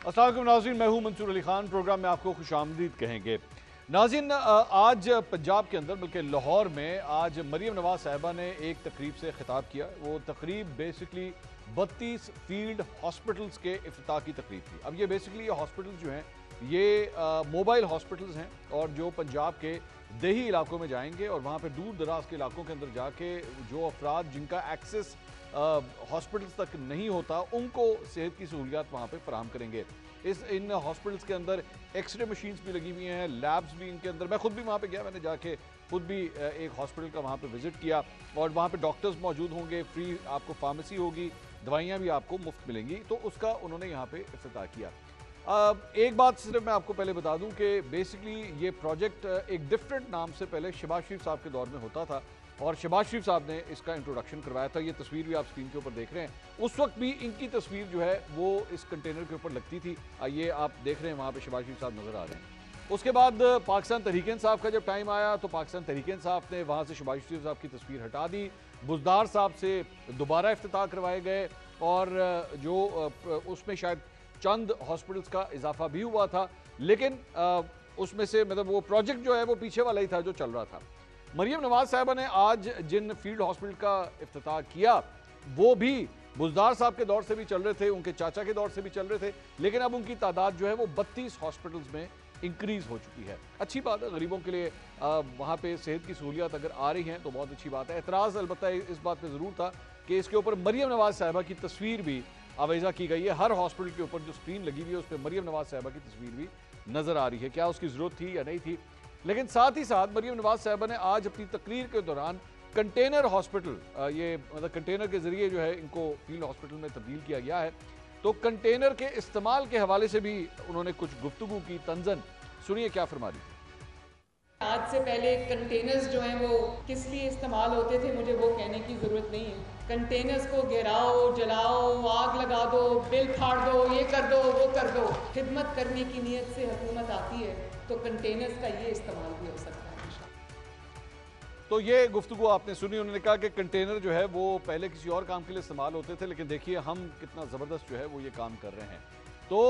अस्सलाम वालेकुम नाज़रीन, मैं हूं मंसूर अली खान। प्रोग्राम में आपको खुशामदीद कहेंगे। नाज़रीन, आज पंजाब के अंदर बल्कि लाहौर में आज मरियम नवाज साहिबा ने एक तकरीब से खिताब किया। वो तकरीब बेसिकली 32 फील्ड हॉस्पिटल्स के इफ्तिताह की तकरीब थी। अब ये बेसिकली ये हॉस्पिटल्स जो हैं ये मोबाइल हॉस्पिटल्स हैं और जो पंजाब के देही इलाकों में जाएंगे और वहाँ पे दूर दराज के इलाकों के अंदर जाके जो अफराद जिनका एक्सेस हॉस्पिटल्स तक नहीं होता उनको सेहत की सहूलियात वहाँ पे फराहम करेंगे। इन हॉस्पिटल्स के अंदर एक्सरे मशीन्स भी लगी हुई हैं, लैब्स भी इनके अंदर। मैं खुद भी वहाँ पे गया, मैंने जाके खुद भी एक हॉस्पिटल का वहाँ पे विजिट किया और वहाँ पे डॉक्टर्स मौजूद होंगे, फ्री आपको फार्मेसी होगी, दवाइयाँ भी आपको मुफ्त मिलेंगी। तो उसका उन्होंने यहाँ पे इफ्तिताह किया। एक बात सिर्फ मैं आपको पहले बता दूं कि बेसिकली ये प्रोजेक्ट एक डिफरेंट नाम से पहले शहबाज शरीफ साहब के दौर में होता था और शहबाज शरीफ साहब ने इसका इंट्रोडक्शन करवाया था। ये तस्वीर भी आप स्क्रीन के ऊपर देख रहे हैं। उस वक्त भी इनकी तस्वीर जो है वो इस कंटेनर के ऊपर लगती थी। ये आप देख रहे हैं, वहाँ पे शहबाज शरीफ साहब नजर आ रहे हैं। उसके बाद पाकिस्तान तहरीक इंसाफ का जब टाइम आया तो पाकिस्तान तहरीक इंसाफ ने वहाँ से शहबाज शरीफ साहब की तस्वीर हटा दी, बुज़दार साहब से दोबारा इफ्तिताह करवाए गए और जो उसमें शायद चंद हॉस्पिटल्स का इजाफा भी हुआ था, लेकिन उसमें से मतलब वो प्रोजेक्ट जो है वो पीछे वाला ही था जो चल रहा था। मरियम नवाज साहिबा ने आज जिन फील्ड हॉस्पिटल का इफ्तिताह किया वो भी बुज़दार साहब के दौर से भी चल रहे थे, उनके चाचा के दौर से भी चल रहे थे, लेकिन अब उनकी तादाद जो है वो 32 हॉस्पिटल्स में इंक्रीज हो चुकी है। अच्छी बात है, गरीबों के लिए वहाँ पे सेहत की सहूलियात अगर आ रही हैं तो बहुत अच्छी बात है। एतराज़ अलबत्ता इस बात पर ज़रूर था कि इसके ऊपर मरियम नवाज साहिबा की तस्वीर भी आवेजा की गई है। हर हॉस्पिटल के ऊपर जो स्क्रीन लगी हुई है उस पर मरियम नवाज साहिबा की तस्वीर भी नजर आ रही है। क्या उसकी जरूरत थी या नहीं थी? लेकिन साथ ही साथ मरियम नवाज साहिबा ने आज अपनी तकरीर के दौरान कंटेनर हॉस्पिटल, ये मतलब कंटेनर के जरिए जो है इनको फील्ड हॉस्पिटल में तब्दील किया गया है, तो कंटेनर के इस्तेमाल के हवाले से भी उन्होंने कुछ गुफ्तगू की। तंजन सुनिए क्या फरमा रही। आज से पहले कंटेनर्स जो हैं वो किस लिए इस्तेमाल होते थे मुझे वो कहने की ज़रूरत नहीं है। कंटेनर्स को गिराओ, जलाओ, आग लगा दो, बिल फाड़ दो, ये कर दो, वो कर दो। खिदमत करने की नीयत से हुकूमत आती है तो कंटेनर्स का ये इस्तेमाल भी हो सकता है। तो ये गुफ्तगू आपने सुनी। उन्होंने कहा कि कंटेनर जो है वो पहले किसी और काम के लिए इस्तेमाल होते थे, लेकिन देखिए हम कितना ज़बरदस्त जो है वो ये काम कर रहे हैं। तो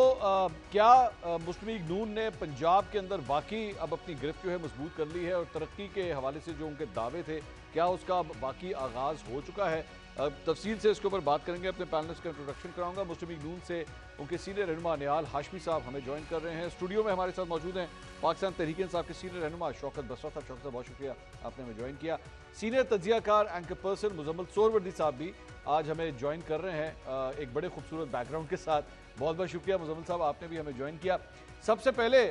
क्या मुस्लिम लीग नून ने पंजाब के अंदर वाकई अब अपनी गिरफ्त जो है मजबूत कर ली है और तरक्की के हवाले से जो उनके दावे थे क्या उसका बाकी आगाज़ हो चुका है? तफसील से इसके ऊपर बात करेंगे। अपने पैनलिस्ट का इंट्रोडक्शन कराऊंगा। मुस्लिम लीग नून से उनके सीनियर रहनुमा नियाल हाशमी साहब हमें ज्वाइन कर रहे हैं। स्टूडियो में हमारे साथ मौजूद हैं पाकिस्तान तहरीक इंसाफ के सीनियर रहनुमा शौकत बसरा साहब। शौकत साहब बहुत शुक्रिया आपने हमें ज्वाइन किया। सीनियर तजियाकार एंकर पर्सन मुजम्मल सोहरवर्दी साहब भी आज हमें ज्वाइन कर रहे हैं एक बड़े खूबसूरत बैकग्राउंड के साथ। बहुत बहुत शुक्रिया मुजम्मल साहब, आपने भी हमें ज्वाइन किया। सबसे पहले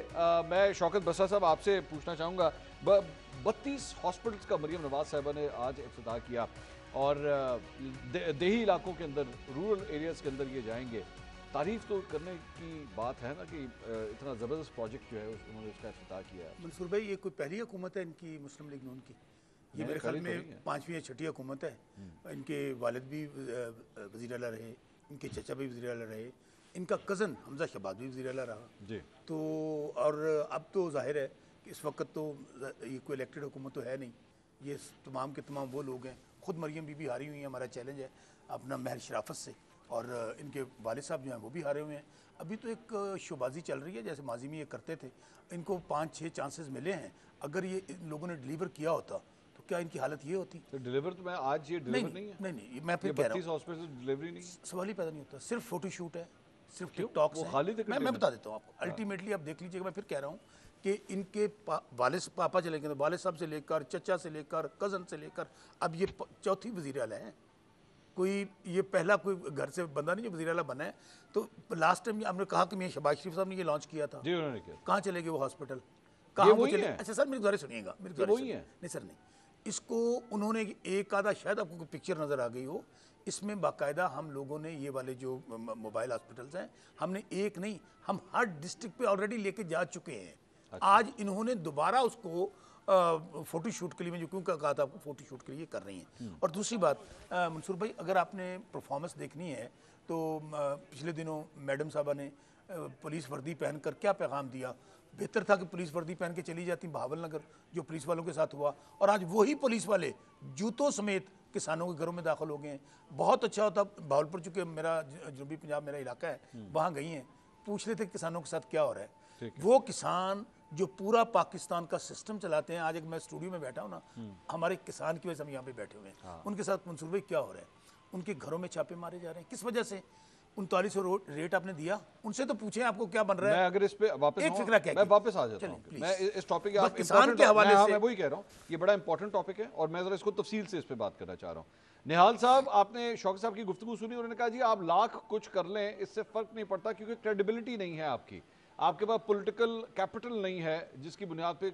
मैं शौकत बसरा साहब आपसे पूछना चाहूँगा, 32 हॉस्पिटल्स का मरियम नवाज साहिबा ने आज इफ्तिताह किया और देही इलाकों के अंदर, रूरल एरियाज़ के अंदर ये जाएंगे। तारीफ तो करने की बात है ना कि इतना ज़बरदस्त प्रोजेक्ट जो है उन्होंने उसका इफ्तिताह किया। मंसूर भाई, ये कोई पहली हुकूमत है इनकी मुस्लिम लीग नून की? ये मेरे ख्याल में 5वीं या 6ठी हुकूमत है। इनके वालिद भी वज़ीर आला रहे, इनके चचा भी वज़ीर आला रहे, इनका कज़न हमजा शहबाज भी वज़ीर आला रहा जी। तो और अब तो जाहिर है कि इस वक्त तो ये कोई इलेक्टेड हुकूमत तो है नहीं, ये तमाम के तमाम वो लोग हैं। ख़ुद मरियम बीबी हारी हुई हैं, हमारा चैलेंज है अपना महल शराफत से, और इनके वालिद साहब जो हैं वो भी हारे हुए हैं। अभी तो एक शोबाजी चल रही है, जैसे माजी में ये करते थे। इनको 5-6 चांसेस मिले हैं। अगर ये इन लोगों ने डिलीवर किया होता तो क्या इनकी हालत ये होती? तो डिलीवर तो मैं आज ये डिलीवर नहीं है। नहीं, मैं फिर कह रहा हूँ हॉस्पिटल डिलीवरी नहीं, सवाल ही पैदा नहीं होता। सिर्फ फोटोशूट है, सिर्फ टिकटॉक है। मैं बता देता हूँ आपको। अल्टीमेटली आप देख लीजिएगा, मैं फिर कह रहा हूँ कि इनके वालिद पापा चले गए, वालिद साहब से लेकर चचा से लेकर कज़न से लेकर अब ये चौथी वज़ीर आला है। कोई ये पहला कोई घर से बंदा नहीं जो वज़ीर आला बना है। तो लास्ट टाइम हमने कहा कि मैं शहबाज शरीफ साहब ने ये लॉन्च किया था जी, उन्होंने किया। कहाँ चले गए वो हॉस्पिटल? कहाँ वो चले? अच्छा सर मेरी गुजारिश सुनिएगा, मेरी गुजारिश है। नहीं सर नहीं, इसको उन्होंने एक आधा शायद आपको कोई पिक्चर नज़र आ गई हो, इसमें बाकायदा हम लोगों ने ये वाले जो मोबाइल हॉस्पिटल्स हैं, हमने एक नहीं, हम हर डिस्ट्रिक्ट पे ऑलरेडी लेके जा चुके हैं। अच्छा। आज इन्होंने दोबारा उसको फ़ोटो शूट के लिए, मैं जो क्यों कहा था आपको, फ़ोटो शूट के लिए कर रही हैं। और दूसरी बात मंसूर भाई, अगर आपने परफॉर्मेंस देखनी है तो पिछले दिनों मैडम साहबा ने पुलिस वर्दी पहनकर क्या पैगाम दिया। बेहतर था कि पुलिस वर्दी पहन के चली जाती बहावल नगर, जो पुलिस वालों के साथ हुआ, और आज वही पुलिस वाले जूतों समेत किसानों के घरों में दाखिल हो गए हैं। बहुत अच्छा होता, बहावलपुर चूँकि मेरा जनूबी पंजाब मेरा इलाका है, वहाँ गई हैं पूछ रहे थे किसानों के साथ क्या हो रहा है। वो किसान जो पूरा पाकिस्तान का सिस्टम चलाते हैं, आज एक मैं स्टूडियो में बैठा हूँ ना, हमारे किसान की वजह से हम यहाँ पे बैठे हुए हैं, उनके साथ मंसूर भाई क्या हो रहा है, उनके घरों में छापे मारे जा रहे हैं, किस वजह से? 3900 रेट आपने दिया, उनसे तो पूछें आपको क्या बन रहा है। मैं अगर इस पे वापस एक फिक्रा क्या, मैं वापस आ जाता हूँ, मैं इस टॉपिक आप किसान के हवाले से, मैं वही कह रहा हूँ, ये बड़ा इंपॉर्टेंट टॉपिक है और मैं जरा इसको तफसील से इस पे बात करना चाह रहा हूँ। निहाल साहब, आपने शौकत साहब की गुफ्तगू सुनी, उन्होंने कहा जी आप लाख कुछ कर लें इससे फर्क नहीं पड़ता क्योंकि क्रेडिबिलिटी नहीं है आपकी, आपके पास पॉलिटिकल कैपिटल नहीं है जिसकी बुनियाद पे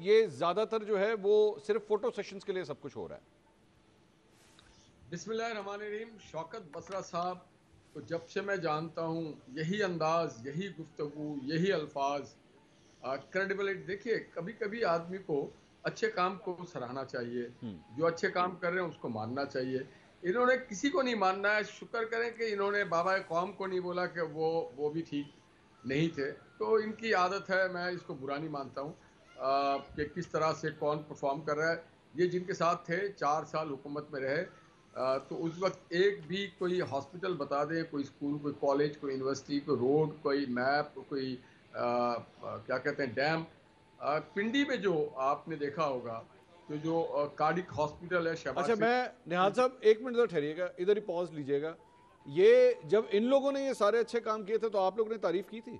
ये ज्यादातर जो है वो सिर्फ फोटो सेशंस के लिए सब कुछ हो रहा है। बिस्मिल्लाहिर्रहमानिर्रहीम। शौकत बसरा साहब तो जब से मैं जानता हूँ यही अंदाज, यही गुफ्तगू, यही अल्फाज, क्रेडिबिलिटी। देखिए, कभी कभी आदमी को अच्छे काम को सराहना चाहिए, जो अच्छे काम कर रहे हैं उसको मानना चाहिए। इन्होंने किसी को नहीं मानना है, शुक्र करें कि इन्होंने बाबा कौम को नहीं बोला कि वो भी ठीक नहीं थे, तो इनकी आदत है, मैं इसको बुरा नहीं मानता हूँ कि किस तरह से कौन परफॉर्म कर रहा है। ये जिनके साथ थे 4 साल हुकूमत में रहे, तो उस वक्त एक भी कोई हॉस्पिटल बता दे, कोई स्कूल, कोई कॉलेज, कोई यूनिवर्सिटी, कोई रोड, कोई मैप, कोई क्या कहते हैं डैम। पिंडी में जो आपने देखा होगा तो जो कार्डिक हॉस्पिटल है शहबाज। अच्छा, मैं निहाल साहब 1 मिनट जरा ठहरिएगा, इधर ही पॉज लीजिएगा। ये जब इन लोगों ने ये सारे अच्छे काम किए थे तो आप लोगों ने तारीफ की थी?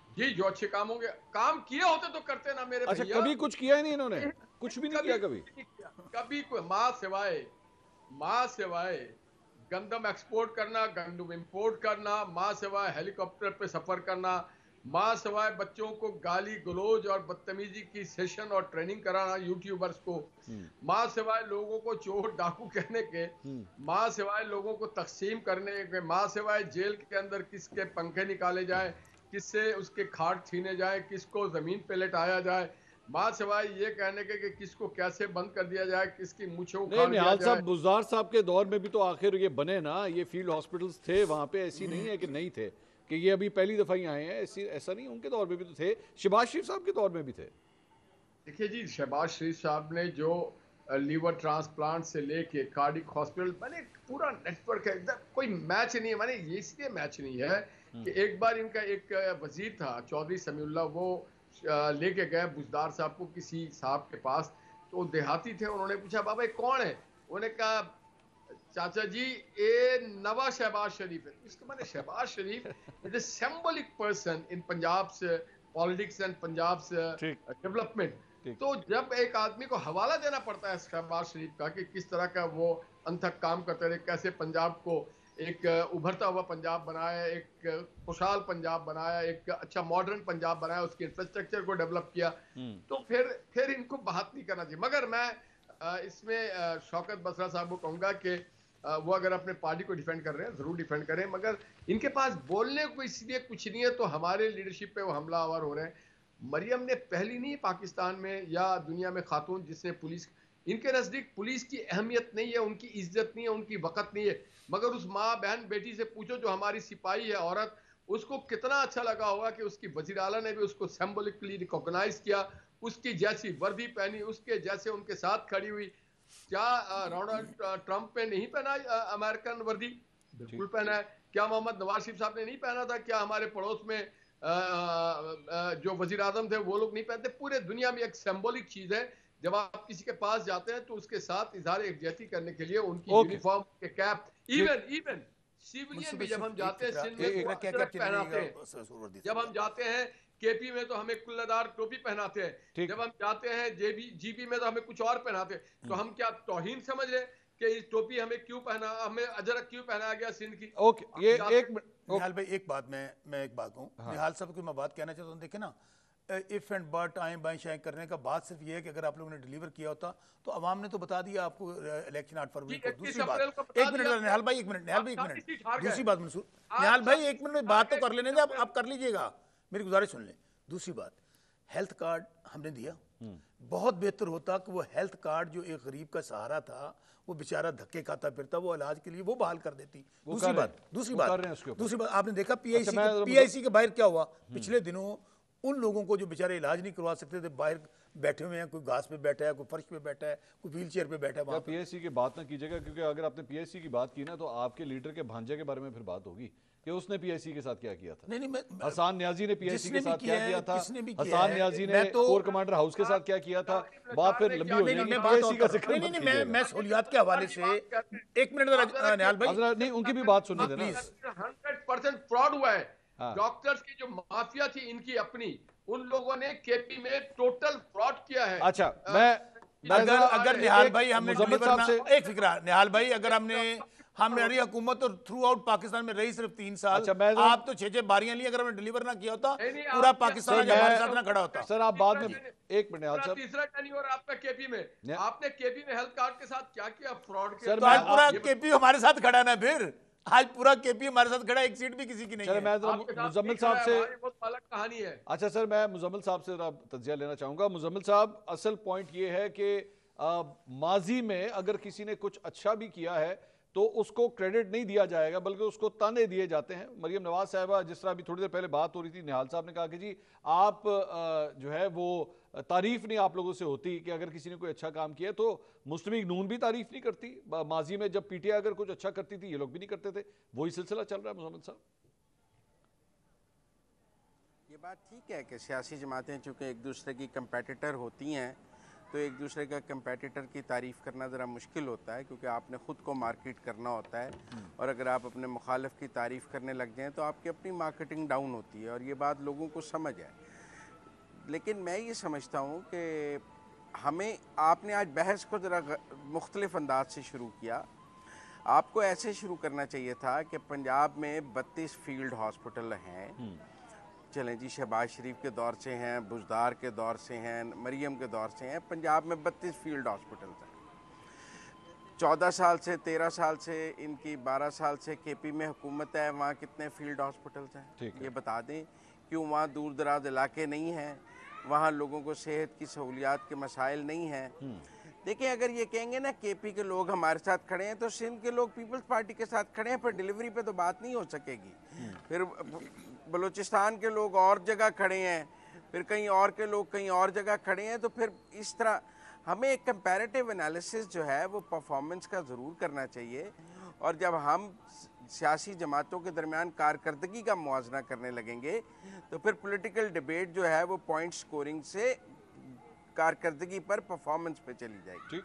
जी, जो अच्छे काम होंगे, काम किए होते तो करते ना मेरे अच्छा, कभी कुछ किया ही नहीं इन्होंने, कुछ भी नहीं किया कभी कोई माँ सिवाय गंदम एक्सपोर्ट करना, गंदम इंपोर्ट करना, माँ सिवाय हेलीकॉप्टर पे सफर करना, माँ सिवाय बच्चों को गाली गलौज और बदतमीजी की सेशन और ट्रेनिंग कराना यूट्यूबर्स को, माँ सिवाय लोगों को चोर डाकू कहने के, माँ सिवाय लोगों को तकसीम करने के, माँ सिवाय जेल के अंदर किसके पंखे निकाले जाए, किससे उसके खाट छीने जाए, किसको जमीन पे लेटाया जाए, माँ सिवाय ये कहने के कि किसको कैसे बंद कर दिया जाए, किसकी मूंछें उखाड़ दिया निहाल जाए। साहब, बुज़दार साहब के दौर में भी तो आखिर ये बने ना, ये फील्ड हॉस्पिटल्स थे वहां पे, ऐसी नहीं है कि नहीं थे, कि ये अभी पहली दफा ही आए हैं, ऐसा नहीं, उनके दौर में भी तो थे, शहबाज शरीफ साहब के दौर में भी थे। देखिए जी, शहबाज शरीफ साहब ने जो लीवर ट्रांसप्लांट से लेके कार्डिक हॉस्पिटल, मैंने पूरा नेटवर्क है, कोई मैच नहीं है, मैंने ये इसलिए मैच नहीं है कि एक बार इनका एक वजीर था चौधरी समीउल्लाह, वो लेके गए बुज़दार साहब को किसी साहब के पास, तो देहाती थे, उन्होंने पूछा बाबा ये कौन है, उन्होंने कहा चाचा जी ये नवा शहबाज शरीफ है। इसके माने Shahbaz Sharif is a symbolic person in Punjab से पॉलिटिक्स एंड पंजाब से डेवलपमेंट। तो जब एक आदमी को हवाला देना पड़ता है शहबाज शरीफ का कि किस तरह का वो अनथक काम करते रहे, कैसे पंजाब को एक उभरता हुआ पंजाब बनाया, एक खुशहाल पंजाब बनाया, एक अच्छा मॉडर्न पंजाब बनाया, उसके इंफ्रास्ट्रक्चर को डेवलप किया, तो फिर इनको बात नहीं करना चाहिए। मगर मैं इसमें शौकत बसरा साहब को कहूँगा कि वो अगर अपने पार्टी को डिफेंड कर रहे हैं ज़रूर डिफेंड करें, मगर इनके पास बोलने को इसलिए कुछ नहीं है तो हमारे लीडरशिप पे वो हमलावर हो रहे हैं। मरियम ने पहली नहीं पाकिस्तान में या दुनिया में खातून जिसने पुलिस, इनके नज़दीक पुलिस की अहमियत नहीं है, उनकी इज्जत नहीं है, उनकी वक़्त नहीं है, मगर उस माँ बहन बेटी से पूछो जो हमारी सिपाही है औरत, उसको कितना अच्छा लगा होगा कि उसकी वज़ीर आला ने भी उसको सिंबॉलिकली रिकॉग्नाइज किया, उसकी जैसी वर्दी पहनी, उसके जैसे उनके साथ खड़ी हुई। क्या डोनाल्ड ट्रंप ने नहीं पहना अमेरिकन वर्दी? बिल्कुल पहना है। क्या मोहम्मद नवाज शरीफ साहब ने नहीं पहना था? क्या हमारे पड़ोस में जो वजीर आजम थे वो लोग नहीं पहनते? पूरे दुनिया में एक सिंबॉलिक चीज है, जब आप किसी के पास जाते हैं तो उसके साथ इजहार एकजहती करने के लिए उनकी यूनिफॉर्म के कैप, इवन सिविलियन भी जब हम जाते हैं सिंध में पहनाते हैं, जब हम जाते हैं केपी में तो हमें कुल्लादार टोपी पहनाते हैं, जब हम जाते हैं जीबी में तो हमें कुछ और पहनाते हैं। तो हम क्या तौहीन समझ रहे कि इस टोपी हमें क्यों पहना, हमें अजरक क्यों पहनाया गया सिंध की? ओके, ये एक निहाल भाई एक बात मैं एक बात कहूँ, निहाल साहब की मैं बात कहना चाहता हूँ। देखे ना, इफ एंड बट आए बाएं शाएं करने का बात सिर्फ ये है कि अगर आप लोगों ने डिलीवर किया होता तो अवाम ने तो बता दिया आपको इलेक्शन 8 फरवरी को। दूसरी बात, एक मिनट निहाल भाई, एक मिनट, दूसरी बात मंसूर, निहाल भाई एक मिनट बात तो कर लेने दे, आप कर लीजिएगा, मेरी गुजारिश सुन लें। दूसरी बात, हेल्थ कार्ड हमने दिया, बहुत बेहतर होता कि वो हेल्थ कार्ड जो एक गरीब का सहारा था, वो बेचारा धक्के खाता फिरता, वो इलाज के लिए वो बहाल कर देती। दूसरी बात आपने देखा पीआईसी के बाहर क्या हुआ पिछले दिनों, उन लोगों को जो बेचारे इलाज नहीं करवा सकते थे, बाहर बैठे हुए हैं, कोई घास पे बैठा है, कोई फर्श पे बैठा है, कोई व्हील चेयर पे बैठा है, वहाँ पीएससी की बात ना कीजिएगा, क्योंकि अगर आपने पीएससी की बात की ना तो आपके लीडर के भांजे के बारे में फिर बात होगी कि उसने पीएससी के साथ क्या किया था। नहीं, हसन न्याजी ने पीएससी के साथ क्या किया था, हसन न्याजी ने तो कोर कमांडर हाउस के साथ क्या किया था, बात फिर लंबी हो जाएगी। पीएससी का जिक्र मत कीजिएगा। मैं सहूलियात के हवाले से एक मिनट निहाल भाई, नहीं उनकी भी बात सुनने देना। 100% फ्रॉड हुआ है। डॉक्टर्स की जो माफिया थी इनकी अपनी, उन लोगों ने केपी में टोटल फ्रॉड किया है। अच्छा, मैं अगर निहाल भाई हमने एक फिक्रा, निहाल भाई अगर हमारी हुकूमत और थ्रू आउट पाकिस्तान में रही सिर्फ 3 साल, अच्छा, आप तो 6 12 ली, अगर हमने डिलीवर ना किया होता पूरा पाकिस्तान हमारे साथ ना खड़ा होता। सर आप बाद में एक मिनट, तीसरा टेन्योर आपका केपी में, आपने केपी में हेल्थ कार्ड के साथ क्या किया, फ्रॉड किया। सर आज पूरा केपी हमारे साथ खड़ा ना, फिर आज पूरा केपी हमारे साथ खड़ा, एक सीट भी किसी की नहीं है। मैं मुजम्मिल साहब से बहुत अलग कहानी है। अच्छा सर, मैं मुजम्मिल साहब से तज्जिया लेना चाहूंगा। मुजम्मिल साहब, असल पॉइंट ये है कि माजी में अगर किसी ने कुछ अच्छा भी किया है तो उसको क्रेडिट नहीं दिया जाएगा, बल्कि उसको ताने दिए जाते हैं। मरियम नवाज साहिबा, जिस तरह अभी थोड़ी देर पहले बात हो रही थी, निहाल साहब ने कहा कि जी आप जो है वो तारीफ नहीं आप लोगों से होती कि अगर किसी ने कोई अच्छा काम किया तो मुस्लिम लीग नून भी तारीफ नहीं करती। माजी में जब पीटीआई अगर कुछ अच्छा करती थी ये लोग भी नहीं करते थे। वही सिलसिला चल रहा है। मुजम्मिल साहब, ये बात ठीक है कि सियासी जमातें चूँकि एक दूसरे की कंपेटिटर होती हैं तो एक दूसरे का कंपेटिटर की तारीफ़ करना ज़रा मुश्किल होता है, क्योंकि आपने ख़ुद को मार्केट करना होता है, और अगर आप अपने मुखालिफ की तारीफ़ करने लग जाएं तो आपकी अपनी मार्केटिंग डाउन होती है, और ये बात लोगों को समझ है। लेकिन मैं ये समझता हूँ कि हमें, आपने आज बहस को ज़रा मुख्तलिफ अंदाज से शुरू किया। आपको ऐसे शुरू करना चाहिए था कि पंजाब में 32 फील्ड हॉस्पिटल हैं। चलें जी, शहबाज शरीफ के दौर से हैं, बुजदार के दौर से हैं, मरियम के दौर से हैं, पंजाब में 32 फील्ड हॉस्पिटल्स हैं। 14 साल से 13 साल से इनकी 12 साल से केपी में हुकूमत है, वहाँ कितने फील्ड हॉस्पिटल्स हैं ये बता दें। क्यों वहाँ दूर दराज इलाके नहीं हैं, वहाँ लोगों को सेहत की सहूलियात के मसाइल नहीं हैं। देखिए, अगर ये कहेंगे ना केपी के लोग हमारे साथ खड़े हैं तो सिंध के लोग पीपल्स पार्टी के साथ खड़े हैं, पर डिलीवरी पे तो बात नहीं हो सकेगी। फिर बलूचिस्तान के लोग और जगह खड़े हैं, फिर कहीं और के लोग कहीं और जगह खड़े हैं, तो फिर इस तरह हमें एक कंपैरेटिव एनालिसिस जो है वो परफॉर्मेंस का ज़रूर करना चाहिए। और जब हम सियासी जमातों के दरमियान कारकर्दगी का मुआवजा करने लगेंगे तो फिर पॉलिटिकल डिबेट जो है वो पॉइंट स्कोरिंग से कारकर्दगी पर परफॉर्मेंस पे चली जाएगी।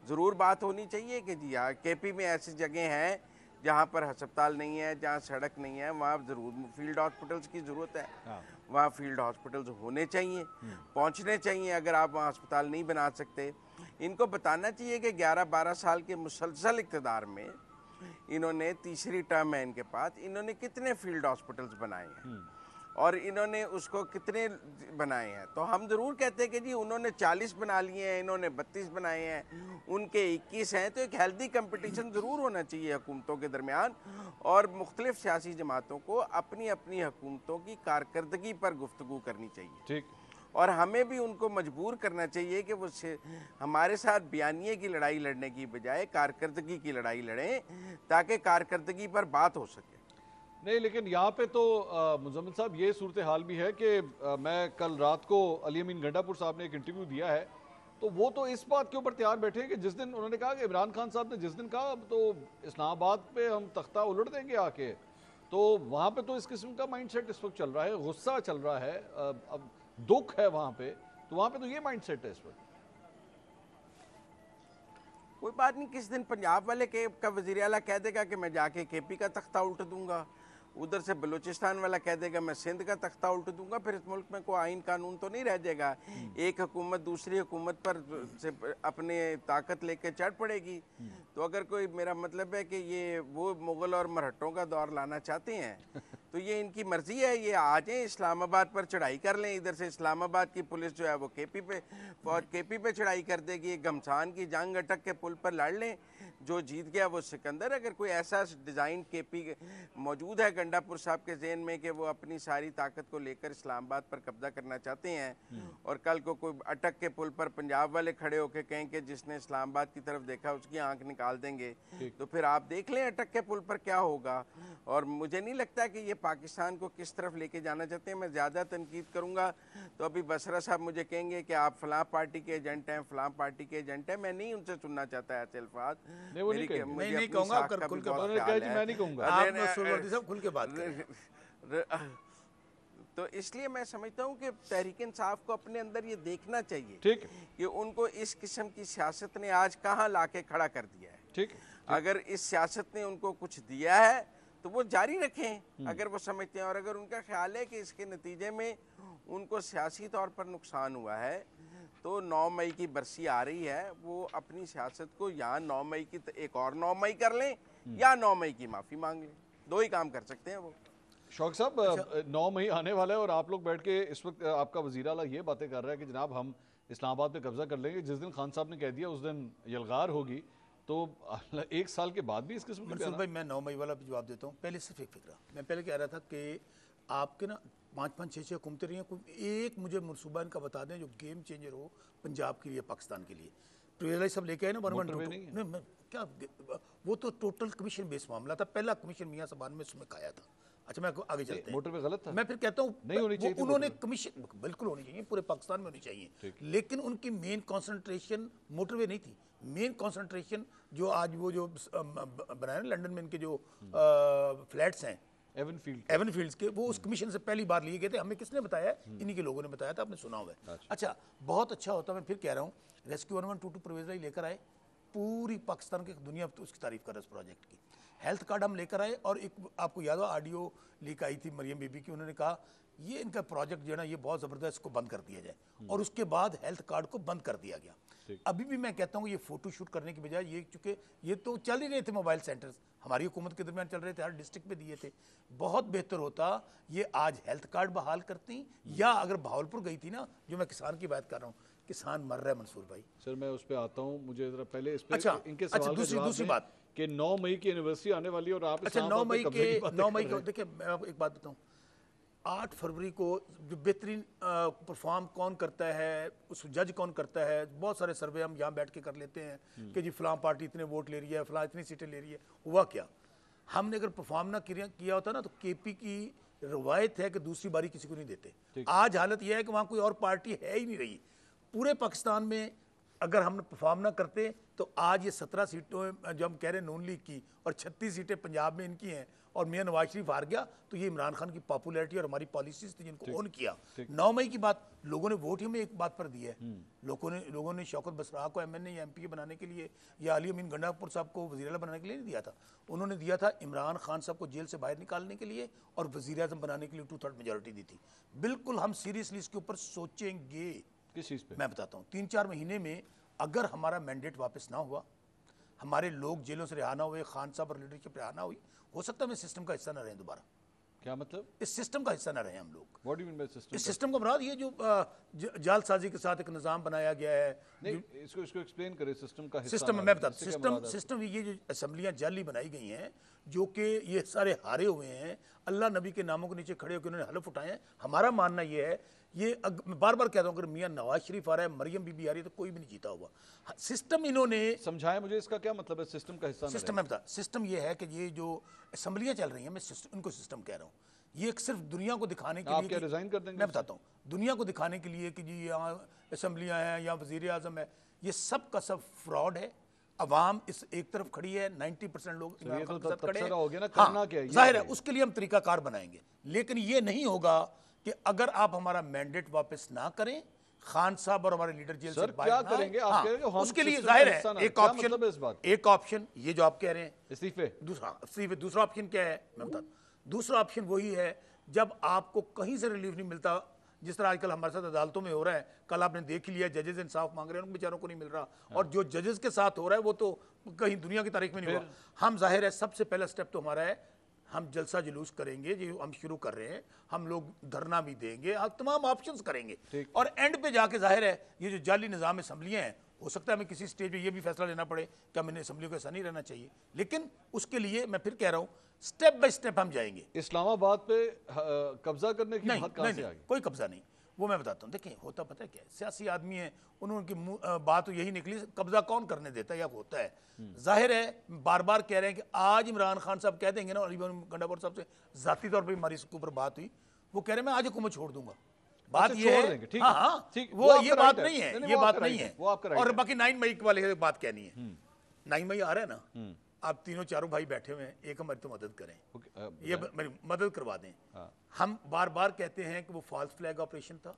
ज़रूर बात होनी चाहिए कि जी हाँ, केपी में ऐसी जगह हैं जहाँ पर अस्पताल नहीं है, जहाँ सड़क नहीं है, वहाँ ज़रूर फील्ड हॉस्पिटल्स की ज़रूरत है। वहाँ फील्ड हॉस्पिटल्स होने चाहिए, पहुँचने चाहिए। अगर आप वहाँ अस्पताल नहीं बना सकते, इनको बताना चाहिए कि 11-12 साल के मुसलसल इक़्तिदार में इन्होंने, तीसरी टर्म है इनके पास, इन्होंने कितने फील्ड हॉस्पिटल्स बनाए हैं और इन्होंने उसको कितने बनाए हैं। तो हम ज़रूर कहते हैं कि जी उन्होंने 40 बना लिए हैं, इन्होंने 32 बनाए हैं, उनके 21 हैं। तो एक हेल्दी कंपटीशन ज़रूर होना चाहिए हुकूमतों के दरमियान, और मुख्तलिफ सियासी जमातों को अपनी अपनी हुकूमतों की कारकर्दगी पर गुफ्तगू करनी चाहिए। ठीक। और हमें भी उनको मजबूर करना चाहिए कि वो हमारे साथ बयानिए की लड़ाई लड़ने की बजाय कारकर्दगी की लड़ाई लड़ें, ताकि कारकर्दगी पर बात हो सके। नहीं, लेकिन यहाँ पे तो मुजम्मिल साहब ये सूरत हाल भी है कि मैं कल रात को अली अमीन गंडापुर साहब ने एक इंटरव्यू दिया है, तो वो तो इस बात के ऊपर तैयार बैठे हैं कि जिस दिन उन्होंने कहा कि इमरान खान साहब ने जिस दिन कहा तो इस्लामाबाद पे हम तख्ता उलट देंगे आके, तो वहाँ पे तो इस किस्म का माइंडसेट इस वक्त चल रहा है, गुस्सा चल रहा है, अब दुख है वहाँ पे, तो वहाँ पे तो ये माइंडसेट है इस वक्त। कोई बात नहीं, किस दिन पंजाब वाले का वज़ीर आला कह देगा कि मैं जाके केपी का तख्ता उल्ट दूंगा, उधर से बलूचिस्तान वाला कह देगा मैं सिंध का तख्ता उल्ट दूंगा, फिर इस मुल्क में कोई आइन कानून तो नहीं रह जाएगा। एक हुकूमत दूसरी हुकूमत पर से अपने ताकत लेके चढ़ पड़ेगी। तो अगर कोई, मेरा मतलब है कि ये वो मुग़ल और मरहट्टों का दौर लाना चाहते हैं तो ये इनकी मर्जी है, ये आ जाएं इस्लामाबाद पर चढ़ाई कर लें। इधर से इस्लामाबाद की पुलिस जो है वो केपी पे चढ़ाई कर देगी, घमसान की जंग अटक के पुल पर लड़ लें, जो जीत गया वो सिकंदर। अगर कोई ऐसा डिज़ाइन केपी मौजूद है गंडापुर साहब के जहन में कि वो अपनी सारी ताकत को लेकर इस्लामाबाद पर कब्जा करना चाहते हैं और कल को कोई अटक के पुल पर पंजाब वाले खड़े होकर कहें कि जिसने इस्लामाबाद की तरफ देखा उसकी आंख निकाल देंगे, तो फिर आप देख लें अटक के पुल पर क्या होगा। और मुझे नहीं लगता कि ये पाकिस्तान को किस तरफ लेके जाना चाहते हैं। मैं ज़्यादा तनकीद करूँगा तो अभी बसरा साहब मुझे कहेंगे कि आप फलां पार्टी के एजेंट हैं, फलां पार्टी के एजेंट हैं। मैं नहीं उनसे सुनना चाहता ऐसे अल्फाज। मैं नहीं कहूंगा, खुल के बात करें। तो इसलिए मैं समझता हूँ कि तहरीक इंसाफ को अपने अंदर ये देखना चाहिए ठीक कि उनको इस किस्म की सियासत ने आज कहाँ लाके खड़ा कर दिया है। ठीक, अगर इस सियासत ने उनको कुछ दिया है तो वो जारी रखें अगर वो समझते हैं। और अगर उनका ख्याल है कि इसके नतीजे में उनको सियासी तौर पर नुकसान हुआ है तो 9 मई की बरसी आ रही है, वो अपनी सियासत को या 9 मई की एक और 9 मई कर लें या 9 मई की माफ़ी मांग लें। 2 ही काम कर सकते हैं वो। शौक साहब 9 मई आने वाला है और आप लोग बैठ के इस वक्त आपका वज़ीर आला ये बातें कर रहा है कि जनाब हम इस्लामाबाद पे कब्जा कर लेंगे। जिस दिन खान साहब ने कह दिया उस दिन यलगार होगी, तो 1 साल के बाद भी इस किस्म मंसूर भाई मैं 9 मई वाला भी जवाब देता हूँ। पहले सिर्फ एक फिक्रा, मैं पहले कह रहा था कि आपके ना 5-5, 6-6 हुकूमतें रही हैं, कोई एक मुझे मनसूबा इनका बता दें जो गेम चेंजर हो पंजाब के लिए, पाकिस्तान के लिए। तो सब लेके आए ना 1-1-2 क्या, वो तो टोटल कमीशन बेस्ड मामला था। पहला कमीशन मियाँ साहबान में उसमें खाया था। अच्छा मैं आगे चलते हैं। मोटरवे गलत था, मैं फिर कहता हूँ नहीं होनी चाहिए। उन्होंने कमीशन बिल्कुल होनी चाहिए, पूरे पाकिस्तान में होनी चाहिए, लेकिन उनकी मेन कंसंट्रेशन मोटरवे नहीं थी। मेन कंसंट्रेशन जो आज वो जो बनाया लंदन में इनके जो फ्लैट्स हैं एवन फील्ड्स के, वो उस कमीशन से पहली बार लिए गए थे। हमें किसने बताया? इन्हीं के लोगों ने बताया था, आपने सुना हुआ है। अच्छा बहुत अच्छा होता, मैं फिर कह रहा हूँ रेस्क्यू 1122 परवेज भाई लेकर आए, पूरी पाकिस्तान की दुनिया तो उसकी तारीफ कर रहा है उस प्रोजेक्ट की। हेल्थ कार्ड हम लेकर आए और एक आपको याद हो ऑडियो लीक आई थी मरियम बीबी की, उन्होंने कहा ये इनका प्रोजेक्ट जो है ना ये बहुत ज़बरदस्त, इसको बंद कर दिया जाए, और उसके बाद हेल्थ कार्ड को बंद कर दिया गया। अभी भी मैं कहता हूँ ये फोटो शूट करने की बजाय ये, चूँकि ये तो चल ही रहे थे मोबाइल सेंटर्स, हमारी हुकूमत के दरमियान चल रहे थे, हर डिस्ट्रिक्ट पे दिए थे। बहुत बेहतर होता ये आज हेल्थ कार्ड बहाल करती, या अगर भावलपुर गई थी ना, जो मैं किसान की बात कर रहा हूँ, किसान मर रहा है मंसूर भाई। सर मैं उस पर आता हूँ, मुझे जरा पहले इस पे इनके सवाल दूसरी बात कि 9 मई की एनिवर्सरी आने वाली है और आप 9 मई को देखिए मैं आपको एक बात बताऊँ, 8 फरवरी को जो बेहतरीन परफॉर्म कौन करता है, उस जज कौन करता है, बहुत सारे सर्वे हम यहाँ बैठ के कर लेते हैं कि जी फलां पार्टी इतने वोट ले रही है, फलां इतनी सीटें ले रही है। हुआ क्या, हमने अगर परफॉर्म ना किया होता ना, तो केपी की रवायत है कि दूसरी बारी किसी को नहीं देते। आज हालत यह है कि वहाँ कोई और पार्टी है ही नहीं रही पूरे पाकिस्तान में। अगर हम परफॉर्म ना करते तो आज ये 17 सीटों जो हम कह रहे हैं नून लीग की, और 36 सीटें पंजाब में इनकी हैं, और मियां नवाज शरीफ हार गया, तो ये इमरान खान की पॉपुलैरिटी और हमारी पॉलिसीज थी जिनको ऑन किया। 9 मई की बात, लोगों ने वोट ही में एक बात पर दी है, लोगों ने शौकत बसरा को MNA या MP बनाने के लिए, या अली अमीन गंडापुर साहब को वज़ीर आला बनाने के लिए नहीं दिया था। उन्होंने दिया था इमरान खान साहब को जेल से बाहर निकालने के लिए और वज़ीर आज़म बनाने के लिए 2/3 मेजोरिटी दी थी। बिल्कुल हम सीरियसली इसके ऊपर सोचेंगे। किस चीज़ पे? मैं बताता हूँ, 3-4 महीने में अगर हमारा मैंडेट वापस ना हुआ, हमारे लोग जेलों से रिहा ना हुए, खान साहब और लीडरशिप रिहा ना हुई, हो सकता है हम इस सिस्टम का हिस्सा ना रहें दोबारा। क्या मतलब? इस सिस्टम का हिस्सा ना रहे हम लोग। What do you mean by system? इस सिस्टम का मुराद ये जो जालसाजी के साथ एक निज़ाम बनाया गया है। नहीं, इसको एक्सप्लेन करें सिस्टम का हिस्सा। सिस्टम मैं बताता, सिस्टम ये जो असेंबलियाँ जाली बनाई गई हैं, जो कि ये सारे हारे हुए हैं, अल्लाह नबी के नामों के नीचे खड़े होकर उन्होंने हलफ उठाए हैं। हमारा मानना ये है, ये मैं बार बार कहता हूँ, अगर मियाँ नवाज शरीफ आ रहा है, मरियम बीबी आ रही है, तो कोई भी नहीं जीता हुआ। सिस्टम इन्होंने समझाया मुझे, इसका क्या मतलब है सिस्टम का हिस्सा? सिस्टम मैं बता, सिस्टम ये है कि ये जो असेंबलियाँ चल रही हैं, मैं इनको सिस्टम कह रहा हूँ, ये एक सिर्फ दुनिया को दिखाने के लिए। क्या रिजाइन कर देंगे? मैं बताता हूँ, दुनिया को दिखाने के लिए कि जी यहाँ असेंबलियाँ हैं, यहाँ वज़ीर आज़म है, ये सब का सब फ्रॉड है। अवाम इस एक तरफ खड़ी है, 90% लोग इमरान खान के साथ खड़े हैं। हाँ, जाहिर है उसके लिए हम तरीकाकार बनाएंगे, लेकिन ये नहीं होगा कि अगर आप हमारा मैंडेट वापस ना करें, खान साहब और हमारे लीडर जेल से बाहर करेंगे, उसके लिए जाहिर है एक ऑप्शन ये जो आप कह रहे हैं, इस्तीफे। दूसरा ऑप्शन क्या है मैं बता, दूसरा ऑप्शन वही है जब आपको कहीं से रिलीफ नहीं मिलता, जिस तरह आजकल हमारे साथ अदालतों में हो रहा है। कल आपने देख लिया, जजेस इंसाफ मांग रहे हैं, उन बेचारों को नहीं मिल रहा, और जो जजेस के साथ हो रहा है वो तो कहीं दुनिया की तारीख में नहीं हुआ। हम जाहिर है सबसे पहला स्टेप तो हमारा है, हम जलसा जुलूस करेंगे, जो हम शुरू कर रहे हैं, हम लोग धरना भी देंगे, हम तमाम ऑप्शंस करेंगे, और एंड पे जाके जाहिर है ये जो जाली निज़ाम असम्बलियाँ हैं हो सकता है हमें किसी स्टेज पे ये भी फैसला लेना पड़े कि हमें असेंबली को ऐसा नहीं रहना चाहिए, लेकिन उसके लिए मैं फिर कह रहा हूँ स्टेप बाय स्टेप हम जाएंगे। इस्लामाबाद पे कब्जा करने की बात कहाँ से आ गई? कोई कब्जा नहीं, वो मैं बताता हूँ। देखिए होता पता है क्या है, सियासी आदमी है, उनकी बात तो यही निकली, कब्जा कौन करने देता है या होता है। जाहिर है बार बार कह रहे हैं कि आज इमरान खान साहब कह देंगे ना, अली गंडापुर साहब से जाती तौर पर हमारी इसके ऊपर बात हुई, वो कह रहे हैं मैं आज हुकूमत छोड़ दूंगा। बात ये है, हाँ हाँ, वो ये बात नहीं है, ये बात नहीं है। और बाकी 9 मई वाले बात कहनी है, 9 मई आ रहा है ना, आप तीनों चारों भाई बैठे हुए हैं, एक हमारी तो मदद करें, ये मेरी मदद करवा दें। हम बार बार कहते हैं कि वो फॉल्स फ्लैग ऑपरेशन था,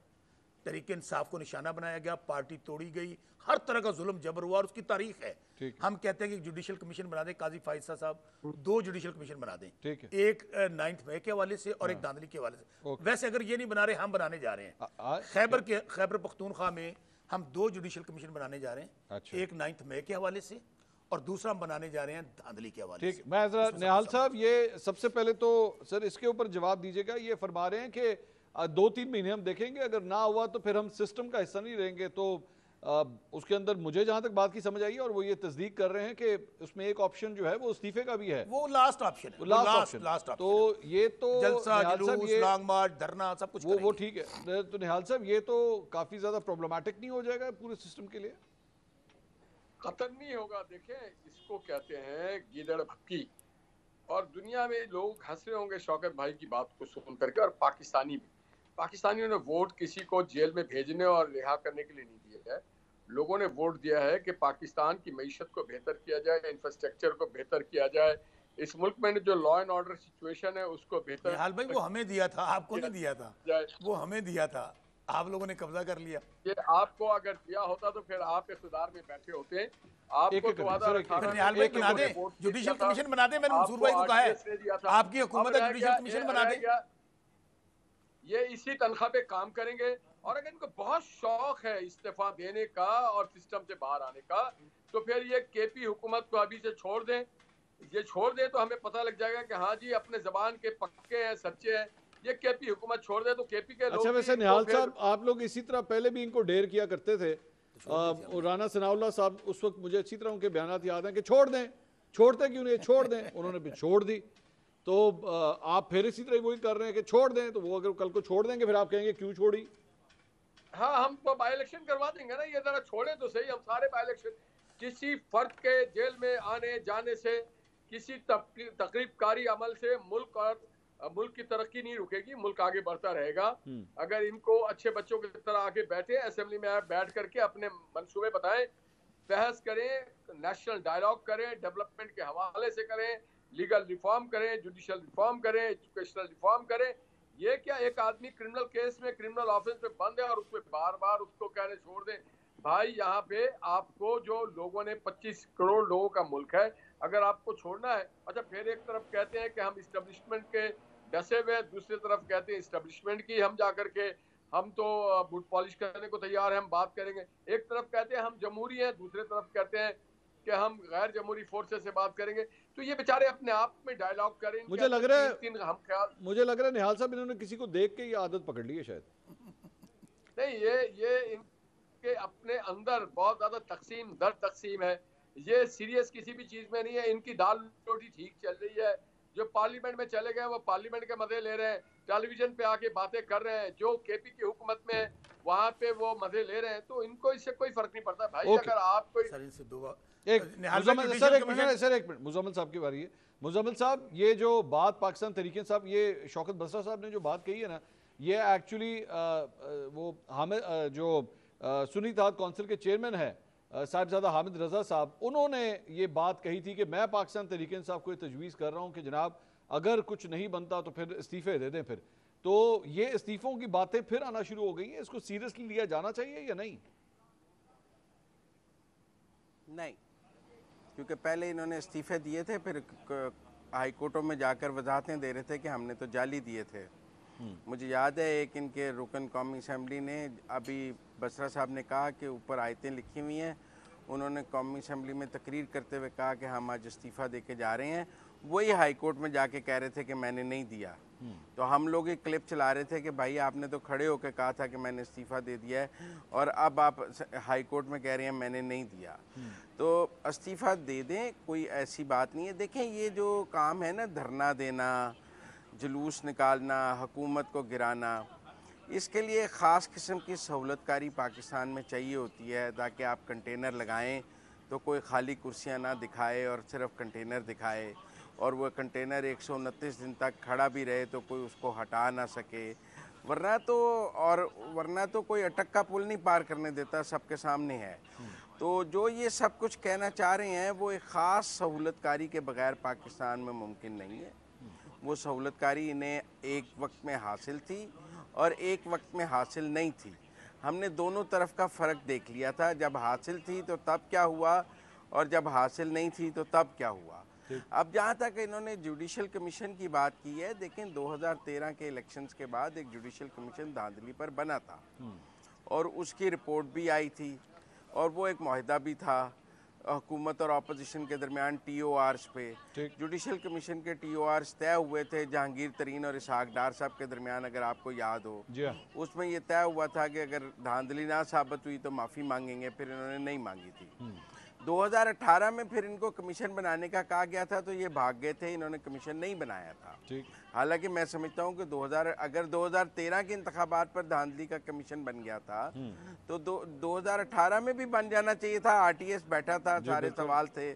तरीके इंसाफ को निशाना बनाया गया, पार्टी तोड़ी गई, हर तरह का जुल्म जबर हुआ और उसकी तारीख है। हम कहते हैं कि जुडिशल कमीशन बना दें, काजी फायसा साहब 2 जुडिशल कमीशन बना दें, एक 9 मई के हवाले से और एक धांधली के हवाले से। वैसे अगर ये नहीं बना रहे, हम बनाने जा रहे हैं। खैबर पख्तूनख्वा में हम 2 जुडिशल कमीशन बनाने जा रहे हैं, एक 9 मई के हवाले से और दूसरा हम बनाने जा रहे हैं धांधली के हवाले से। मैं जरा निहाल साहब, ये सबसे पहले तो सर इसके ऊपर जवाब दीजिएगा। ये फरमा रहे हैं कि 2-3 महीने हम देखेंगे, अगर ना हुआ तो फिर हम सिस्टम का हिस्सा नहीं रहेंगे। तो उसके अंदर मुझे जहां तक बात की समझ आई है, और वो ये तस्दीक कर रहे हैं कि उसमें एक ऑप्शन जो है वो इस्तीफे का भी है, वो लास्ट ऑप्शन है, लास्ट ऑप्शन। तो ये तो जलसा, जुलूस, लॉन्ग मार्च, धरना सब कुछ वो ठीक है। तो निहाल साहब, ये तो काफी ज्यादा प्रॉब्लमैटिक नहीं हो जाएगा पूरे सिस्टम के लिए? खत्म नहीं होगा। देखें, इसको कहते हैं गीदड़ भक्की, और दुनिया में लोग हंस रहे होंगे शौकत भाई की बात को सुन करके, और पाकिस्तानियों ने वोट किसी को जेल में भेजने और रिहा करने के लिए नहीं दिया है। लोगों ने वोट दिया है कि पाकिस्तान की मईशत को बेहतर किया जाए, इंफ्रास्ट्रक्चर को बेहतर किया जाए, इस मुल्क में जो लॉ एंड ऑर्डर सिचुएशन है उसको बेहतर। हाल भाई वो हमें दिया था, आपको नहीं दिया था, वो हमें दिया था, आप लोगों ने कब्जा कर लिया। ये आपको अगर दिया होता तो फिर आप इख्तियार में बैठे होते। आपको तो जुडिशल कमीशन बना दे, मैंने मंसूर भाई को कहा है, आपकी हुकूमत है, जुडिशल कमीशन बना दे। ये इसी तनख्वाह पे काम करेंगे, और अगर इनको बहुत शौक है इस्तीफा देने का और सिस्टम से बाहर आने का, तो फिर ये केपी हुकूमत को अभी से छोड़ दें। ये छोड़ दें तो हमें पता लग जाएगा कि हाँ जी अपने जबान के पक्के हैं, सच्चे हैं। ये केपी हुकूमत छोड़ दे तो केपी के लोग। अच्छा, वैसे निहाल साहब, आप लोग इसी तरह पहले भी इनको ढेर किया करते थे। राना सनाउल्लाह साहब उस वक्त, मुझे अच्छी तरह उनके बयानात याद हैं कि छोड़ दें, छोड़ते क्यों नहीं, छोड़ दें, उन्होंने भी छोड़ दी। तो आप फिर इसी तरह वही कर रहे हैं कि छोड़ दें, तो वो अगर कल को छोड़ देंगे फिर आप कहेंगे क्यों छोड़ी। हाँ, हम तो बाई इलेक्शन करवा देंगे ना, ये जरा छोड़े तो सही। हम सारे बाई इलेक्शन, किसी फर्द के जेल में आने जाने से, किसी तकरीबकारी अमल से मुल्क की तरक्की नहीं रुकेगी, मुल्क आगे बढ़ता रहेगा। अगर इनको अच्छे बच्चों की तरह आगे बैठे, असेंबली में बैठ करके अपने मंसूबे बताएं, बहस करें, नेशनल डायलॉग करें, डेवलपमेंट के हवाले से करें, लीगल रिफॉर्म करें, जुडिशल रिफॉर्म करें, एजुकेशनल रिफॉर्म करें। ये क्या एक आदमी क्रिमिनल केस में, क्रिमिनल ऑफेंस में बंद है और उसमें बार बार उसको कहने छोड़ दें? भाई यहाँ पे आपको, जो लोगों ने 25 करोड़ लोगों का मुल्क है, अगर आपको छोड़ना है। अच्छा, फिर एक तरफ कहते हैं कि हम इस्टेब्लिशमेंट के डसे हुए, दूसरी तरफ कहते हैं इस्टेब्लिशमेंट की हम जाकर के हम तो बूट पॉलिश करने को तैयार हैं, हम बात करेंगे। एक तरफ कहते हैं हम जमहूरी हैं, दूसरी तरफ कहते हैं कि हम गैर जमहूरी फोर्सेस से बात करेंगे। तो ये बेचारे अपने आप में डायलॉग करें। मुझे लग रहा है निहाल साहब, इन्होंने किसी को देख के ये आदत पकड़ ली है शायद। नहीं, ये इनके अपने अंदर बहुत ज्यादा तकसीम है। ये सीरियस किसी भी चीज में नहीं है। इनकी दाल रोटी ठीक चल रही है। जो पार्लियामेंट में चले गए वो पार्लियामेंट के मजे ले रहे हैं, टेलीविजन पे आके बातें कर रहे हैं। जो केपी की हुकूमत में वहाँ पे वो मजे ले रहे हैं, तो इनको इससे कोई फर्क नहीं पड़ता भाई। अगर आप कोई एक मिनट, मुजम्मिल साहब की बारी है। मुजम्मिल साहब, ये जो बात पाकिस्तान तहरीक साहब, ये शौकत बसरा साहब ने जो बात कही है ना, ये एक्चुअली वो हामिद जो सुन्नी इत्तेहाद काउंसिल के चेयरमैन है साहिबजादा हामिद रजा साहब, उन्होंने ये बात कही थी कि मैं पाकिस्तान तहरीक इंसाफ को तजवीज़ कर रहा हूँ कि जनाब अगर कुछ नहीं बनता तो फिर इस्तीफे दे दें। फिर तो ये इस्तीफों की बातें फिर आना शुरू हो गई हैं, इसको सीरियसली लिया जाना चाहिए या नहीं? नहीं, क्योंकि पहले इन्होंने इस्तीफे दिए थे, फिर हाई कोर्टों में जाकर वजाहतें दे रहे थे कि हमने तो जाली दिए थे। मुझे याद है एक इनके रुकन कौमी असम्बली ने, अभी बसरा साहब ने कहा कि ऊपर आयतें लिखी हुई हैं, उन्होंने कौमी असम्बली में तकरीर करते हुए कहा कि हम आज इस्तीफ़ा दे के जा रहे हैं। वही हाई कोर्ट में जाके कह रहे थे कि मैंने नहीं दिया। तो हम लोग एक क्लिप चला रहे थे कि भाई आपने तो खड़े होकर कहा था कि मैंने इस्तीफ़ा दे दिया है और अब आप हाई कोर्ट में कह रहे हैं मैंने नहीं दिया। तो इस्तीफ़ा दे दें, कोई ऐसी बात नहीं है। देखें, ये जो काम है ना, धरना देना, जुलूस निकालना, हुकूमत को गिराना, इसके लिए ख़ास किस्म की सहूलतकारी पाकिस्तान में चाहिए होती है ताकि आप कंटेनर लगाएं तो कोई खाली कुर्सियां ना दिखाए और सिर्फ कंटेनर दिखाए, और वह कंटेनर 129 दिन तक खड़ा भी रहे तो कोई उसको हटा ना सके। वरना तो कोई अटक का पुल नहीं पार करने देता, सबके सामने है। तो जो ये सब कुछ कहना चाह रहे हैं वो एक ख़ास सहूलतकारी के बगैर पाकिस्तान में मुमकिन नहीं है। वो सहूलतकारी इन्हें एक वक्त में हासिल थी और एक वक्त में हासिल नहीं थी। हमने दोनों तरफ का फ़र्क देख लिया था, जब हासिल थी तो तब क्या हुआ और जब हासिल नहीं थी तो तब क्या हुआ। अब जहाँ तक इन्होंने जुडिशल कमीशन की बात की है, देखें 2013 के इलेक्शंस के बाद एक जुडिशल कमीशन धांधली पर बना था और उसकी रिपोर्ट भी आई थी और वो एक मुआहदा भी था हुकूमत और अपोजिशन के दरमियान TORs पे। जुडिशल कमीशन के TORs तय हुए थे जहांगीर तरीन और इसहाक डार साहब के दरमियान, अगर आपको याद हो। उसमें ये तय हुआ था कि अगर धांधली ना साबित हुई तो माफ़ी मांगेंगे, फिर इन्होंने नहीं मांगी थी। 2018 में फिर इनको कमीशन बनाने का कहा गया था तो ये भाग गए थे, इन्होंने कमीशन नहीं बनाया था। हालांकि मैं समझता हूँ कि 2013 के इंतखाबात पर धांधली का कमीशन बन गया था तो 2018 में भी बन जाना चाहिए था। RTS बैठा था, सारे सवाल थे,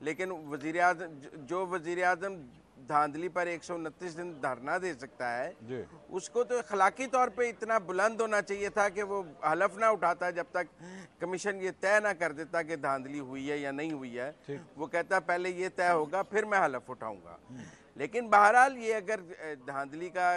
लेकिन वज़ीर आज़म धांधली पर 129 दिन धरना दे सकता है, उसको तो अखलाकी तौर पे इतना बुलंद होना चाहिए था कि वो हलफ ना उठाता जब तक कमीशन ये तय ना कर देता कि धांधली हुई है या नहीं हुई है। वो कहता पहले ये तय होगा फिर मैं हलफ उठाऊंगा। लेकिन बहरहाल ये अगर धांधली का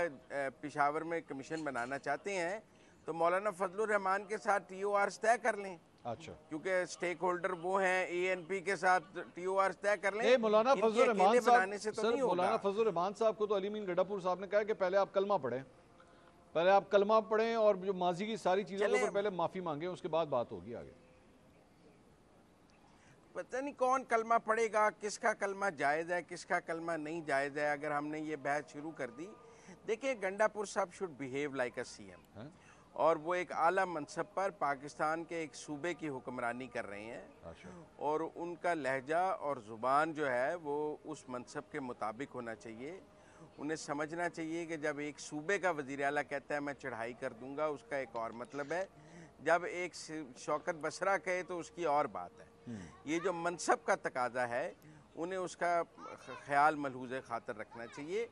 पेशावर में कमीशन बनाना चाहते हैं तो मौलाना फजलुर रहमान के साथ TORs तय कर लें। अच्छा, क्योंकि स्टेक होल्डर वो हैं, ANP के साथ TORs तय कर लें। मौलाना फजलुर रहमान साहब, मौलाना फजलुर रहमान साहब को तो अली मीन गड्ढापुर साहब ने कहा कि पहले आप कलमा पढ़ें, और जो माजी की सारी चीजों को पहले माफी मांगे, उसके बाद बात होगी आगे। पता नहीं कौन कलमा पढ़ेगा, किसका कलमा जायज़ है, किसका कलमा नहीं जायज़ है। अगर हमने ये बहस शुरू कर दी, देखिए गंडापुर साहब should behave like a CM और वो एक आला मनसब पर पाकिस्तान के एक सूबे की हुक्मरानी कर रहे हैं। और उनका लहजा और ज़ुबान जो है वो उस मनसब के मुताबिक होना चाहिए। उन्हें समझना चाहिए कि जब एक सूबे का वज़ीर आला कहता है मैं चढ़ाई कर दूंगा, उसका एक और मतलब है, जब एक शौकत बसरा कहे तो उसकी और बात है। ये जो मनसब का तकाजा है उन्हें उसका ख्याल मलहूज़ खातर रखना चाहिए।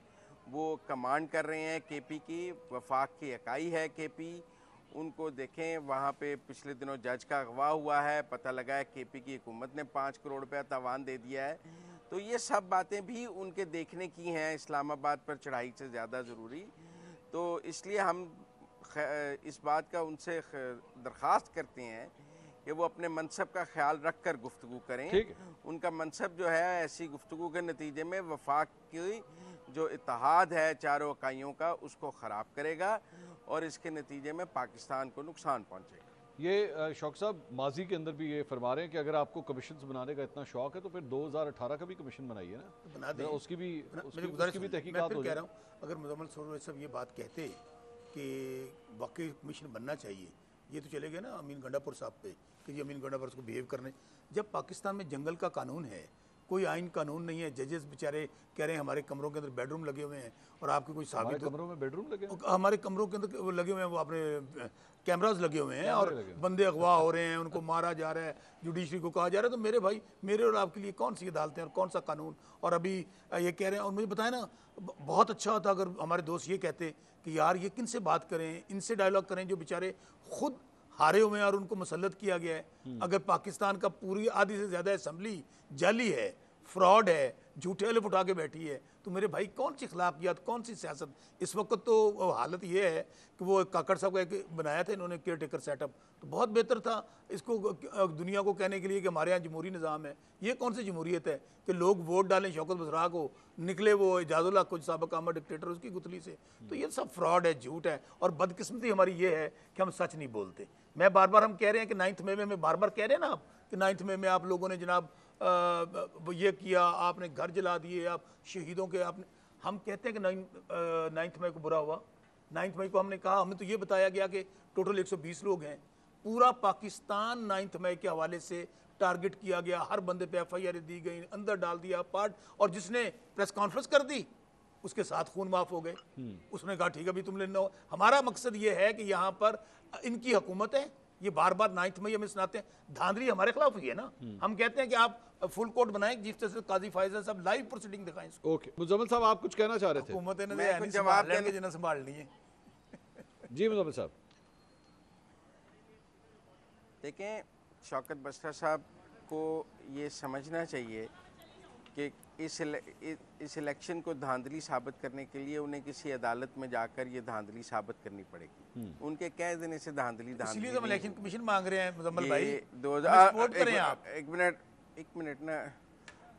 वो कमांड कर रहे हैं KP की, वफाक की इकाई है KP, उनको देखें। वहाँ पे पिछले दिनों जज का अगवा हुआ है, पता लगा है KP की हुकूमत ने 5 करोड़ रुपया तावान दे दिया है। तो ये सब बातें भी उनके देखने की हैं, इस्लामाबाद पर चढ़ाई से ज़्यादा ज़रूरी। तो इसलिए हम इस बात का उनसे दरख्वास्त करते हैं कि वो अपने मनसब का ख्याल रख कर गुफ्तगू करें। उनका मनसब जो है ऐसी गुफ्तगू के नतीजे में वफाक की जो इत्तेहाद है चारों इकाइयों का, उसको ख़राब करेगा और इसके नतीजे में पाकिस्तान को नुकसान पहुंचेगा। ये शौक साहब माजी के अंदर भी ये फरमा रहे हैं कि अगर आपको कमीशन बनाने का इतना शौक है तो फिर 2018 का भी कमीशन बनाइए ना, तो बना दें, उसकी भी तहकीकात हो जाए। अगर मुजम्मल सरोवर साहब ये बात कहते कि वाकई कमीशन बनना चाहिए, ये तो चले गए ना अमीन गंडापुर साहब पे कि जी अमीन गंडापुर को बिहेव करने। जब पाकिस्तान में जंगल का कानून है, कोई आइन कानून नहीं है, जजेस बेचारे कह रहे हैं हमारे कमरों के अंदर बेडरूम लगे हुए हैं और आपके कोई साबित कमरों में बेडरूम लगे, हमारे कमरों के अंदर लगे हुए हैं, वो अपने कैमरास लगे हुए हैं और बंदे अगवा हो रहे हैं, उनको मारा जा रहा है, जुडिशरी को कहा जा रहा है। तो मेरे भाई, मेरे और आपके लिए कौन सी अदालतें और कौन सा कानून। और अभी ये कह रहे हैं, और मुझे बताया ना, बहुत अच्छा होता अगर हमारे दोस्त ये कहते कि यार ये किन से बात करें, इनसे डायलॉग करें जो बेचारे खुद हारे हुए हैं और उनको मुसल्लत किया गया है। अगर पाकिस्तान का पूरी आधी से ज़्यादा असम्बली जाली है, फ्रॉड है, झूठे हलफ उठा के बैठी है, तो मेरे भाई कौन सी अखलाकियात, कौन सी सियासत। इस वक्त तो हालत ये है कि वो काकड़ साहब का एक बनाया था इन्होंने केयर टेकर सेटअप, तो बहुत बेहतर था इसको दुनिया को कहने के लिए कि हमारे यहाँ जमहूरी निज़ाम है। ये कौन सी जमहूरियत है कि लोग वोट डालें शौकत बसरा को, निकले वो इजाजुल्लाह कुछ साबिक आमद डिक्टेटर उसकी गुथली से। तो ये सब फ्रॉड है, झूठ है। और बदकिस्मती हमारी ये है कि हम सच नहीं बोलते। मैं बार बार हम कह रहे हैं कि 9th मई में, बार बार कह रहे हैं ना आप कि 9th मई में आप लोगों ने जनाब ये किया, आपने घर जला दिए, आप शहीदों के आपने, हम कहते हैं कि 9 मई को बुरा हुआ। 9 मई को हमने कहा, हमें तो ये बताया गया कि टोटल 120 लोग हैं। पूरा पाकिस्तान 9 मई के हवाले से टारगेट किया गया, हर बंदे पे FIR दी गई, अंदर डाल दिया पार्ट, और जिसने प्रेस कॉन्फ्रेंस कर दी उसके साथ खून माफ हो गए। उसने कहा ठीक है, अभी तुमने हमारा मकसद ये है कि यहाँ पर इनकी हुकूमत है, ये बार बार 9 मई हमें सुनाते हैं, धांधली हमारे खिलाफ हुई है ना। हम कहते हैं कि आप फुल कोर्ट बनाएं, चीफ जस्टिस काजी फैसल साहब लाइव प्रोसीडिंग दिखाएं इसको। ओके, मुजम्मिल साहब आप कुछ कहना चाह रहे थे? हुकूमत ने जवाब देंगे जिन्हें संभालनी है। जी मुजम्मिल साहब। देखें, शौकत बसरा साहब को ये समझना चाहिए कि इस इलेक्शन को धांधली साबित करने के लिए उन्हें किसी अदालत में जाकर ये धांधली साबित करनी पड़ेगी। उनके कह देने से धांधली इसलिए तो इलेक्शन कमीशन मांग रहे हैं मुजम्मिल भाई।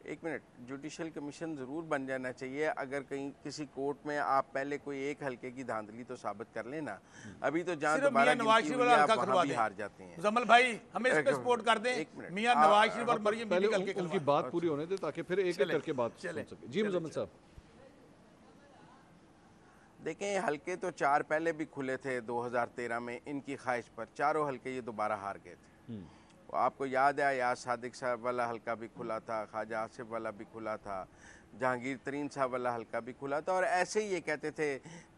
1 मिनट जुडिशल कमीशन ज़रूर बन जाना चाहिए। अगर कहीं किसी कोर्ट में आप पहले कोई एक हल्के की धांधली तो साबित कर लेना। अभी तो जहाँ दोबारा गिनती हुई है, आप वहाँ भी हार जाते हैं। मुजम्मिल भाई हमें इस पे सपोर्ट कर दें। मियां नवाज शरीफ और मरियम बीबी हल्के उनकी बात पूरी होने दें ताकि फिर एक एक करके बात सुन सके। जी मुजम्मिल साहब। देखें, हल्के तो 4 पहले भी खुले थे 2013 में इनकी ख्वाहिश पर, चारों हल्के ये दोबारा हार गए थे। आपको याद है याद सादिक साहब वाला हल्का भी खुला था, ख्वाजा आसिफ वाला भी खुला था, जहांगीर तरीन साहब वाला हल्का भी खुला था। और ऐसे ही ये कहते थे,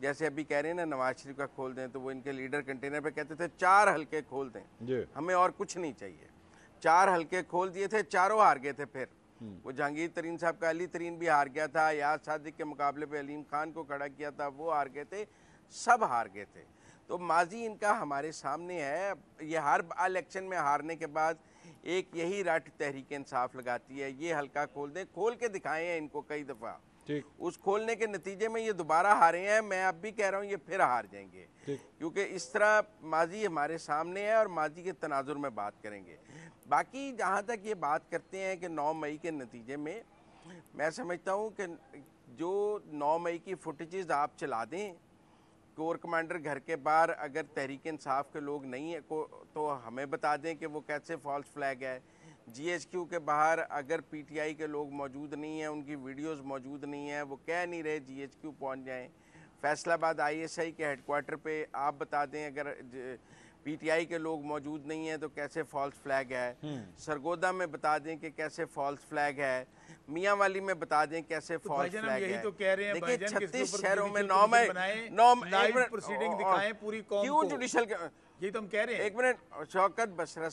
जैसे अभी कह रहे हैं ना नवाज शरीफ का खोल दें, तो वो इनके लीडर कंटेनर पे कहते थे 4 हल्के खोल दें, हमें और कुछ नहीं चाहिए। 4 हल्के खोल दिए थे, चारों हार गए थे। फिर वो जहांगीर तरीन साहब का अली तरीन भी हार गया था, याद सादिक के मुकाबले पे अलीम खान को खड़ा किया था, वो हार गए थे, सब हार गए थे। तो माजी इनका हमारे सामने है। ये हर इलेक्शन में हारने के बाद एक यही रट तहरीक इंसाफ लगाती है, ये हल्का खोल दें, खोल के दिखाए हैं इनको कई दफ़ा। उस खोलने के नतीजे में ये दोबारा हारे हैं। मैं अब भी कह रहा हूँ ये फिर हार जाएंगे, क्योंकि इस तरह माजी हमारे सामने है और माजी के तनाजुर में बात करेंगे। बाकी जहाँ तक ये बात करते हैं कि 9 मई के नतीजे में, मैं समझता हूँ कि जो 9 मई की फुटेजेस आप चला दें कोर कमांडर घर के बाहर, अगर तहरीक इंसाफ के लोग नहीं है को तो हमें बता दें कि वो कैसे फॉल्स फ्लैग है। GHQ के बाहर अगर PTI के लोग मौजूद नहीं हैं, उनकी वीडियोस मौजूद नहीं हैं, वो कह नहीं रहे GHQ पहुंच जाएं। फैसलाबाद ISI के हेडक्वार्टर पे आप बता दें अगर PTI के लोग मौजूद नहीं हैं तो कैसे फॉल्स फ्लैग है। सरगोदा में बता दें कि कैसे फॉल्स फ्लैग है। मियाँ वाली में बता दें कैसे फॉल्स फ्लैग है। तो कह रहे हैं देखिए 36 शहरों में 9 मई प्रोसीडिंग दिखाएं पूरी कौम क्यों जुडिशल, यही तो हम कह रहे हैं। 1 मिनट शौकत बसरा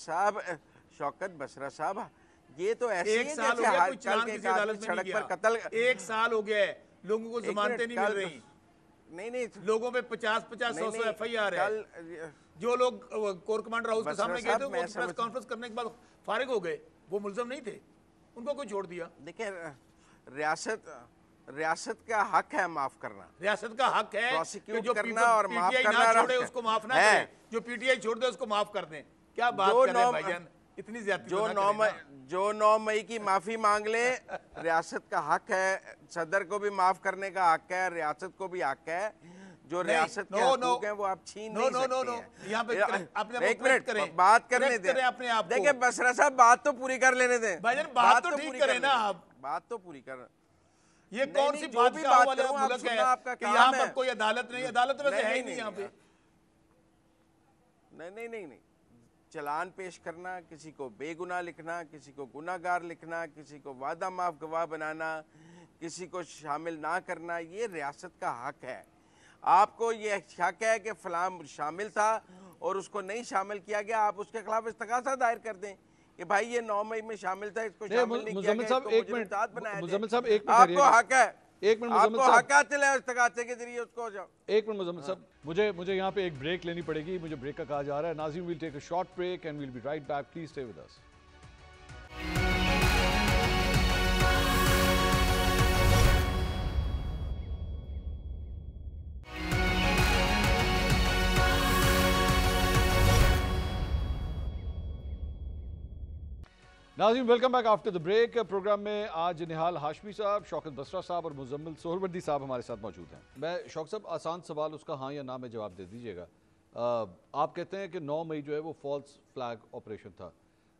साहब, ये तो ऐसे एक साल हो गया कोई चालान किसी अदालत में नहीं गया। कत्ल 1 साल हो गया है, लोगों को जमानतें नहीं मिल रही। नहीं लोगों पे 50-50 100 FIR है। जो लोग कोर कमांडर हाउस के सामने गए थे वो प्रेस कॉन्फ्रेंस करने के बाद फारिग हो गए, वो मुलजम नहीं थे, उनको कोई छोड़ दिया। देखिए रियासत का हक है माफ करना, रियासत का हक है प्रोसिक्यूट जो करना और माफ करना छोड़े उसको माफ ना करें, जो PTI छोड़ दे उसको माफ कर दें। क्या बात कर रहे हैं भाईजान, इतनी ज्यादती। जो 9 मई की माफी मांग ले, रियासत का हक है, सदर को भी माफ करने का हक है, रियासत को भी हक है। जो रियासत के हकूक हैं वो आप छीन नहीं सकते हैं। यहाँ पे आपने 1 मिनट बात करने दें अपने आप। देखिए बसरा साहब बात तो पूरी कर लेने दें। भाईजान बात तो ठीक करें ना आप, बात तो पूरी कर। ये कौन सी बादशाह वाला मुल्क है कि यहाँ पर कोई अदालत नहीं, अदालत वैसे है ही नहीं यहाँ पे। नहीं, चलान पेश करना, किसी को बेगुनाह लिखना, किसी को गुनाहगार लिखना, किसी को वादा माफ गवाह बनाना, किसी को शामिल ना करना, ये रियासत का हक है। आपको ये शक है कि फलां शामिल था और उसको नहीं शामिल किया गया, आप उसके खिलाफ इस्तगासा दायर कर दें कि भाई ये 9 मई में शामिल था, इसको शामिल नहीं किया गया, इसको मुजरिम बनाया जाए। आपको हक है, आपको हक हासिल है इस्तगासे के जरिए उसको। 1 मिनट मुजम्मिल साहब, मुझे यहाँ पे एक ब्रेक लेनी पड़ेगी, मुझे ब्रेक का कहा जा रहा है। नाज़रीन, will take a short break and will be right back, please stay with us. नाज़रीन, welcome back after the break. Programme में आज निहाल हाशमी साहब, शौकत बसरा साहब और मुजम्मिल सोहरवर्दी साहब हमारे साथ मौजूद हैं। मैं शौकत साहब, आसान सवाल, उसका हाँ या ना में जवाब दे दीजिएगा। आप कहते हैं कि 9 मई जो है वो फॉल्स फ्लैग ऑपरेशन था।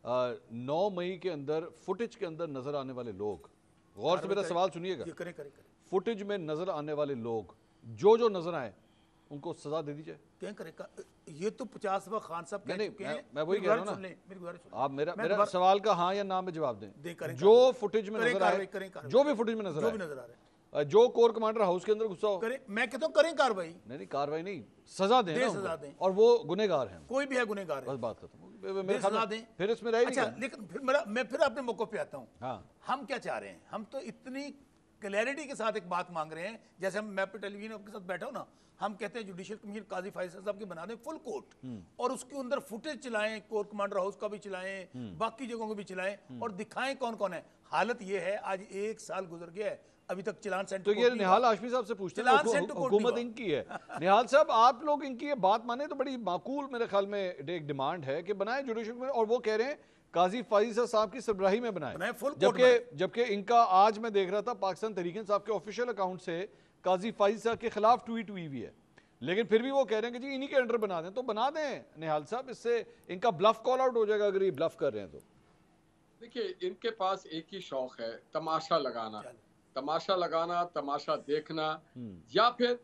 9 मई के अंदर फुटेज के अंदर नजर आने वाले लोग, गौर से मेरा सवाल सुनिएगा, फुटेज में नजर आने वाले लोग जो जो नजर आए उनको सजा दे दी जाए। क्या करेगा? ये तो 50 दफा खान साहब कह चुके हैं। मैं वही कह रहा हूँ ना, आप मेरा सवाल का हाँ या ना में जवाब दें। जो फुटेज में नजर आए, जो भी फुटेज में नजर आ रहा है, जो कोर कमांडर हाउस के अंदर घुसा हो, मैं कहता हूँ करें कार्रवाई। नहीं कार्रवाई नहीं, सजा दें, सजा दें। और वो गुनहगार हैं, कोई भी है गुनहगार है, बस बात खत्म। मेरे ख्याल में फिर इसमें रहेगी। अच्छा, लेकिन फिर मैं फिर अपने मौके पे आता हूँ। हम क्या चाह रहे हैं? हम तो इतनी क्लैरिटी के साथ एक बात मांग रहे हैं, जैसे हम मैं पे टेलीविजन आपके साथ बैठा हूं ना, हम कहते हैं जुडिशियल कमीशन काजी फैसल साहब के बना दें फुल कोर्ट, और उसके अंदर फुटेज चलाएं, कोर कमांडर हाउस का भी चलाएं, बाकी जगहों को भी चलाएं, और दिखाएं कौन कौन है। हालत ये है, आज 1 साल गुजर गया है, अभी तक चलान सेंटर। तो ये निहाल हाशमी साहब से पूछते हैं, हुकूमत इनकी है। निहाल साहब, आप लोग इनकी ये बात माने तो बड़ी माकूल मेरे ख्याल में एक डिमांड है कि बनाए जुडिशियल कमीशन, और वो कह रहे हैं काजी फाइजा साहब की सरबराही में बनाए। जबकि इनका आज मैं देख रहा था पाकिस्तान तहरीक इंसाफ के ऑफिशियल अकाउंट से काजी फाइजा के खिलाफ ट्वीट हुई भी है, लेकिन फिर भी वो कह रहे हैं कि जी इन्हीं के अंडर बना दें। तो बना दें निहाल साहब, इससे इनका ब्लफ कॉल आउट हो जाएगा अगर ये ब्लफ कर रहे हैं तो। देखिए, इनके पास एक ही शौक है, तमाशा लगाना, तमाशा देखना, या फिर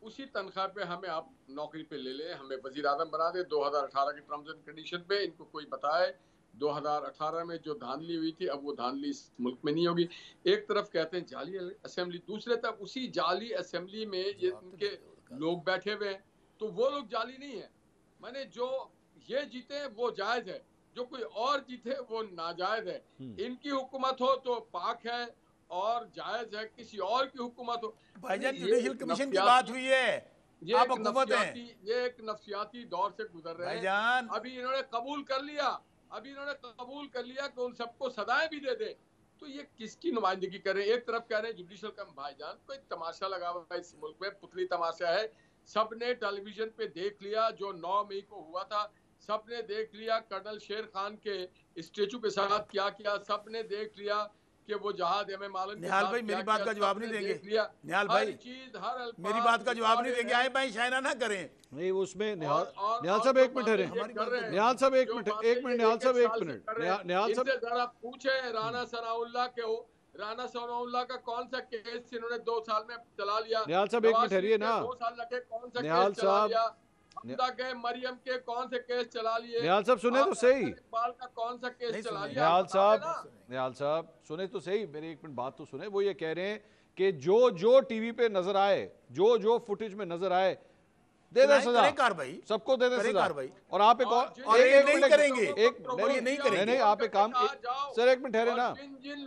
उसी तनख्वाह पे हमें आप नौकरी पे ले ले, हमें वजीर आजम बना दे 2018 की टर्म्स एंड कंडीशन पे। इनको कोई बताए 2018 में जो धांधली हुई थी, अब वो धांधली इस मुल्क में नहीं होगी। एक तरफ कहते हैं जाली असेंबली, दूसरे तरफ उसी जाली असेंबली में ये इनके लोग बैठे हुए हैं, तो वो लोग जाली नहीं है। माने जो ये जीते हैं वो जायज है, जो कोई और जीते वो नाजायज है। इनकी हुकूमत हो तो पाक है और जायज है, किसी और की हुकूमत हो। भाईजान, जुडिशियल कमीशन की बात हुई है, ये एक नफसियाती दौर से गुजर रहे हैं। अभी इन्होंने कबूल कर लिया कि उन सबको सदाएं भी दे दे, तो ये किसकी नुमाइंदगी कर रहे हैं? एक तरफ कह रहे हैं जुडिशियल कम, भाईजान कोई तमाशा लगा हुआ है इस मुल्क में, पुतली तमाशा है। सबने टेलीविजन पे देख लिया जो 9 मई को हुआ था, सबने देख लिया कर्नल शेर खान के स्टेचू के साथ क्या किया, सबने देख लिया कि वो जहाद हमें मालूम। निहाल भाई मेरी बात का जवाब नहीं देंगे, निहाल भाई मेरी बात का जवाब नहीं देंगे, आए भाई शायना ना करें। नहीं उसमें निहाल साहब एक मिनट ठहरे, निहाल साहब एक मिनट, निहाल साहब एक मिनट, निहाल साहब जरा पूछे राना सनाउल्लाह के हो, राना सनाउल्लाह का कौन सा केस इन्होंने 2 साल में चला लिया? निहाल साहब एक मिनट ठहरिए ना, 2 साल लगे, कौन सा निहाल केस चला लिया? के मरियम के कौन से केस चला लिए? निहाल साहब सुने तो सही, इकबाल का कौन सा केस चला लिया? निहाल साहब सुने तो सही, मेरी एक मिनट बात तो सुने। वो ये कह रहे हैं कि जो जो टीवी पे नजर आए, जो जो फुटेज में नजर आए, दे दे सजा, सबको दे दे सजा। और आप एक और नहीं करेंगे, नहीं आप एक काम, सर एक मिनट ठहरे ना। जिन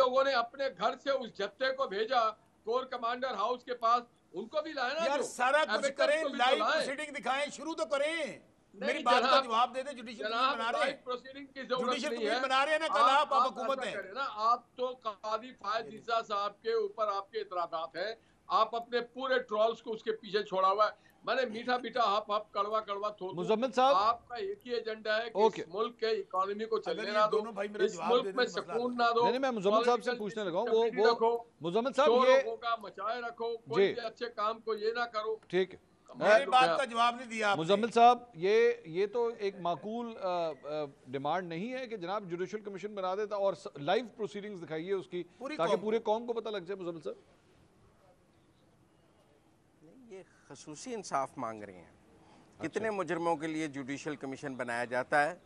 लोगों ने अपने घर से उस जत्थे को भेजा कोर कमांडर हाउस के पास, उनको भी लाए ना यार, सारा कुछ करें, लाइव प्रोसीडिंग दिखाएं, शुरू तो करें। मेरी बात का जवाब दे दे। जुडिशियल बना रहे हैं, प्रोसीडिंग की जरूरत नहीं है, बना रहे हैं ना, कल आप हुकूमत है ना। आप तो काजी फायज ईसा साहब के ऊपर आपके इतराज़ात हैं, आप अपने पूरे ट्रोल्स को उसके पीछे छोड़ा हुआ है। मैंने मीठा मीठा हप हप कड़वा कड़वा थोड़ा। मुजम्मिल साहब, आपका एक ही एजेंडा है कि इस मुल्क के इकोनॉमी को चलने ना दो, इस मुल्क में सुकून ना दो। नहीं मैं मुजम्मिल साहब से पूछने लगा हूं, वो मुजम्मिल साहब ये लोगों का मचाए रखो, कोई भी अच्छे काम को ये ना करो। ठीक है, मेरी बात का जवाब नहीं दिया मुजम्मिल साहब। ये तो एक माकूल डिमांड नहीं है कि जनाब जुडिशियल कमीशन बना देता और लाइव प्रोसीडिंग्स दिखाइए उसकी, ताकि पूरे कौम को पता लग जाए। मुजम्मिल साहब ये खसूसी इंसाफ मांग रहे हैं। कितने मुजरमों के लिए जुडिशियल कमीशन बनाया जाता है?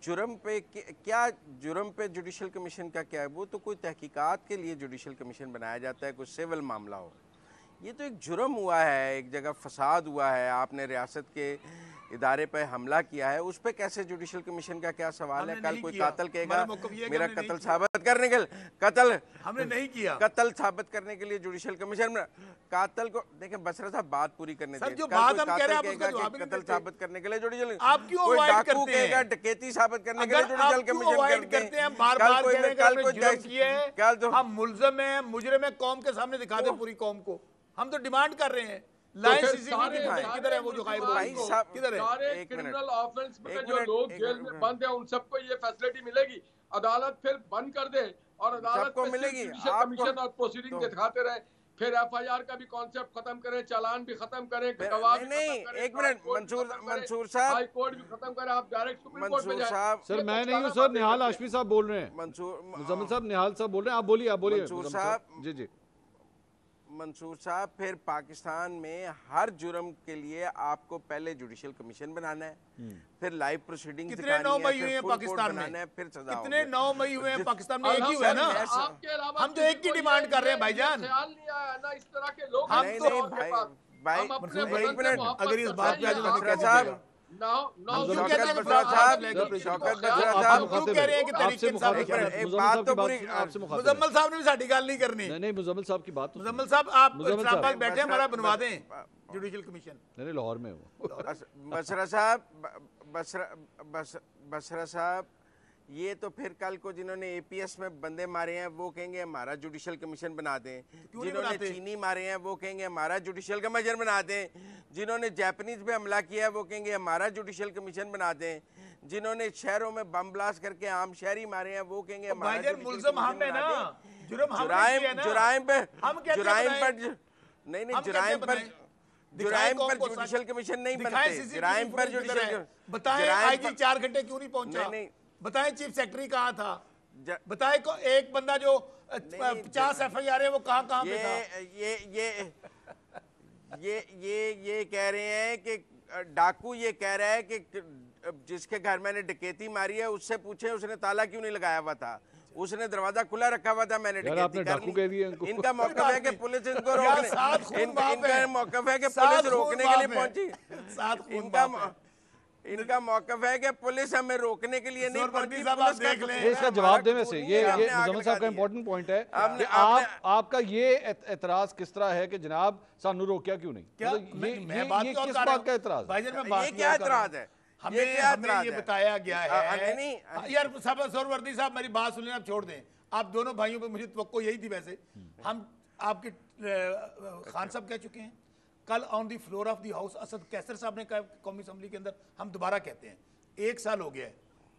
जुर्म पे क्या, जुर्म पे जुडिशियल कमीशन का क्या है? वो तो कोई तहकीकात के लिए जुडिशियल कमीशन बनाया जाता है, कोई सिविल मामला हो। ये तो एक जुर्म हुआ है, एक जगह फसाद हुआ है, आपने रियासत के इदारे पर हमला किया है, उस पर कैसे जुडिशियल कमीशन का क्या सवाल है? कल कोई कातिल कहेगा मेरा कत्ल साबित करने के लिए, कत्ल हमने नहीं किया, कत्ल साबित करने के लिए जुडिशियल कमीशन में कातिल को देखें। बसरा साहब बात पूरी करने दीजिए। जो बात हम कह रहे हैं कत्ल साबित करने के लिए जुडिशियल, आप क्यों अवॉइड करते हैं? कहेगा डकैती साबित करने के लिए जुडिशियल कमीशन करते हैं। बार-बार कह रहे हैं कल कोई किया है, हम मुल्ज़िम हैं, मुजरिम हैं, कौम के सामने दिखा दे पूरी कौम को। हम तो डिमांड कर रहे हैं लाइन सीसीटीवी किधर है? वो जो गायब हुआ किधर है? सारे क्रिमिनल ऑफेंस में जो लोग जेल में बंद हैं उन सबको ये फैसिलिटी मिलेगी। अदालत फिर बंद कर दे और अदालत को मिलेगी, कमीशन और प्रोसीडिंग दिखाते रहे। फिर FIR का भी कॉन्सेप्ट खत्म करें, चालान भी खत्म करें, नहीं, एक मिनट मंसूर साहब, हाई कोर्ट भी खत्म करें, आप डायरेक्ट सुप्रीम कोर्ट में जाएं। सर मैं नहीं हूँ सर, निहाल हाशमी साहब बोल रहे हैं। मुजम्मिल साहब, निहाल साहब बोल रहे हैं, आप बोलिए मंसूर साहब। जी जी मंसूर साहब, फिर पाकिस्तान में हर जुर्म के लिए आपको पहले जुडिशियल कमीशन बनाना है, फिर लाइव प्रोसीडिंग कितने 9 मई हुए हैं पाकिस्तान में, फिर सजा कितने 9 मई हुए हैं पाकिस्तान में, एक ही हुआ ना। हम तो एक की डिमांड कर रहे हैं भाईजान। ख्याल नहीं आया ना इस तरह के लोग। हम तो भाई एक मिनट, अगर इस बात पे आज शौकत साहब, मुजम्मिल साहब ने भी साड़ी गल नहीं करनी। नहीं मुजम्मिल साहब की बात, मुजम्मिल साहब आप इस्लामाबाद बैठे हमारा बनवा दें जुडिशियल कमीशन। नहीं लाहौर में वो बसरा साहब, ये तो फिर कल को जिन्होंने APS में बंदे मारे हैं वो कहेंगे हमारा जुडिशियल कमीशन बना दें, जिन्होंने चीनी मारे हैं वो कहेंगे हमारा जुडिशियल कमीशन बना दें, जिन्होंने जापानीज पे हमला किया है वो कहेंगे हमारा जुडिशियल कमीशन बना दें, जिन्होंने शहरों में बम ब्लास्ट करके आम शहरी मारे हैं वो कहेंगे हमारा मुल्ज़िम हम है ना, जुराइम पर जुडिशियल कमीशन नहीं बनते, जुराइम पर जुडिशियल। बताएं आईजी 4 घंटे क्यों नहीं पहुंचा, बताएं चीफ सेक्रेटरी कहाँ था, बताएं को एक बंदा जो 50 FIR है वो कहाँ पे था। ये कह रहे हैं कि डाकू ये कह रहा है कि जिसके घर मैंने डकैती मारी है उससे पूछे उसने ताला क्यों नहीं लगाया हुआ था, उसने दरवाजा खुला रखा हुआ था, मैंने डकैती कर ली। इनका मौका है कि पुलिस इनको रोकने, इनका मौका है कि पुलिस रोकने के लिए पहुंची, इनका मौकफ है कि पुलिस हमें रोकने के लिए नहीं पहुंची। इसका जवाब देने से ये मुजम्मिल साहब का इंपॉर्टेंट पॉइंट है कि आपका ये एतराज किस तरह है कि जनाब सानू रोकिया क्यों नहीं, ये किस बात का एतराज है, ये क्या एतराज है, हमें ये बताया गया है यार। सरवर्दी साहब मेरी बात सुनिए, आप छोड़ दें, आप दोनों भाइयों पे मुझे तवक्को यही थी। वैसे हम आपके खान साहब कह चुके हैं कल on the floor of the house, Asad Qaiser साहब ने कहा कौमी असम्बली के अंदर, हम दोबारा कहते हैं 1 साल हो गया है,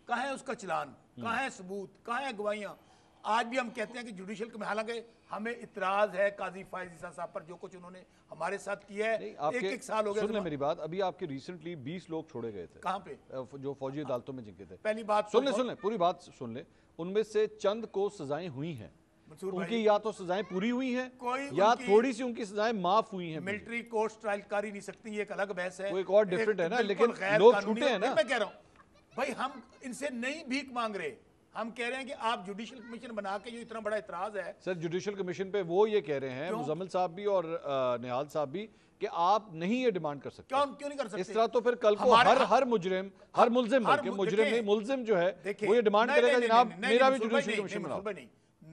कहाँ है उसका चलान, कहाँ है सबूत, कहाँ है गवाहियाँ। आज भी हम कहते हैं कि जुडिशियल में, हालांकि हमें इतराज है काजी फायज ईसा साहब पर जो कुछ उन्होंने हमारे साथ किया है। एक साल हो गया। सुन ले मेरी बात, अभी आपके रिसेंटली 20 लोग छोड़े गए थे, कहाँ पे, जो फौजी अदालतों में जिनके थे। पहली बात सुन ले पूरी बात सुन ले, उनमें से चंद को सजाएं हुई हैं, उनकी या तो सजाएं पूरी हुई हैं या थोड़ी सी उनकी सजाएं माफ हुई हैं। मिलिट्री कोर्ट ट्रायल कर ही नहीं सकती, ये एक अलग बहस है, वो एक और डिफरेंट है ना, लेकिन लोग छूटे हैं ना। मैं कह रहा हूँ भाई हम इनसे नहीं भीख मांग रहे, हम कह रहे हैं कि आप जुडिशियल कमीशन बना के जो इतना बड़ा इतराज है। सर जुडिशियल कमीशन पे वो ये कह रहे हैं मुजम्मिल साहब भी और निहाल साहब भी कि आप नहीं ये डिमांड कर सकते। क्यों नहीं कर सकते? इस तरह तो फिर कल को हर मुजरिम, हर मुल्जिम, मुजरिम नहीं मुल्जिम जो है वो ये डिमांड करेगा जनाब मेरा भी जुडिशियल कमीशन बनाओ।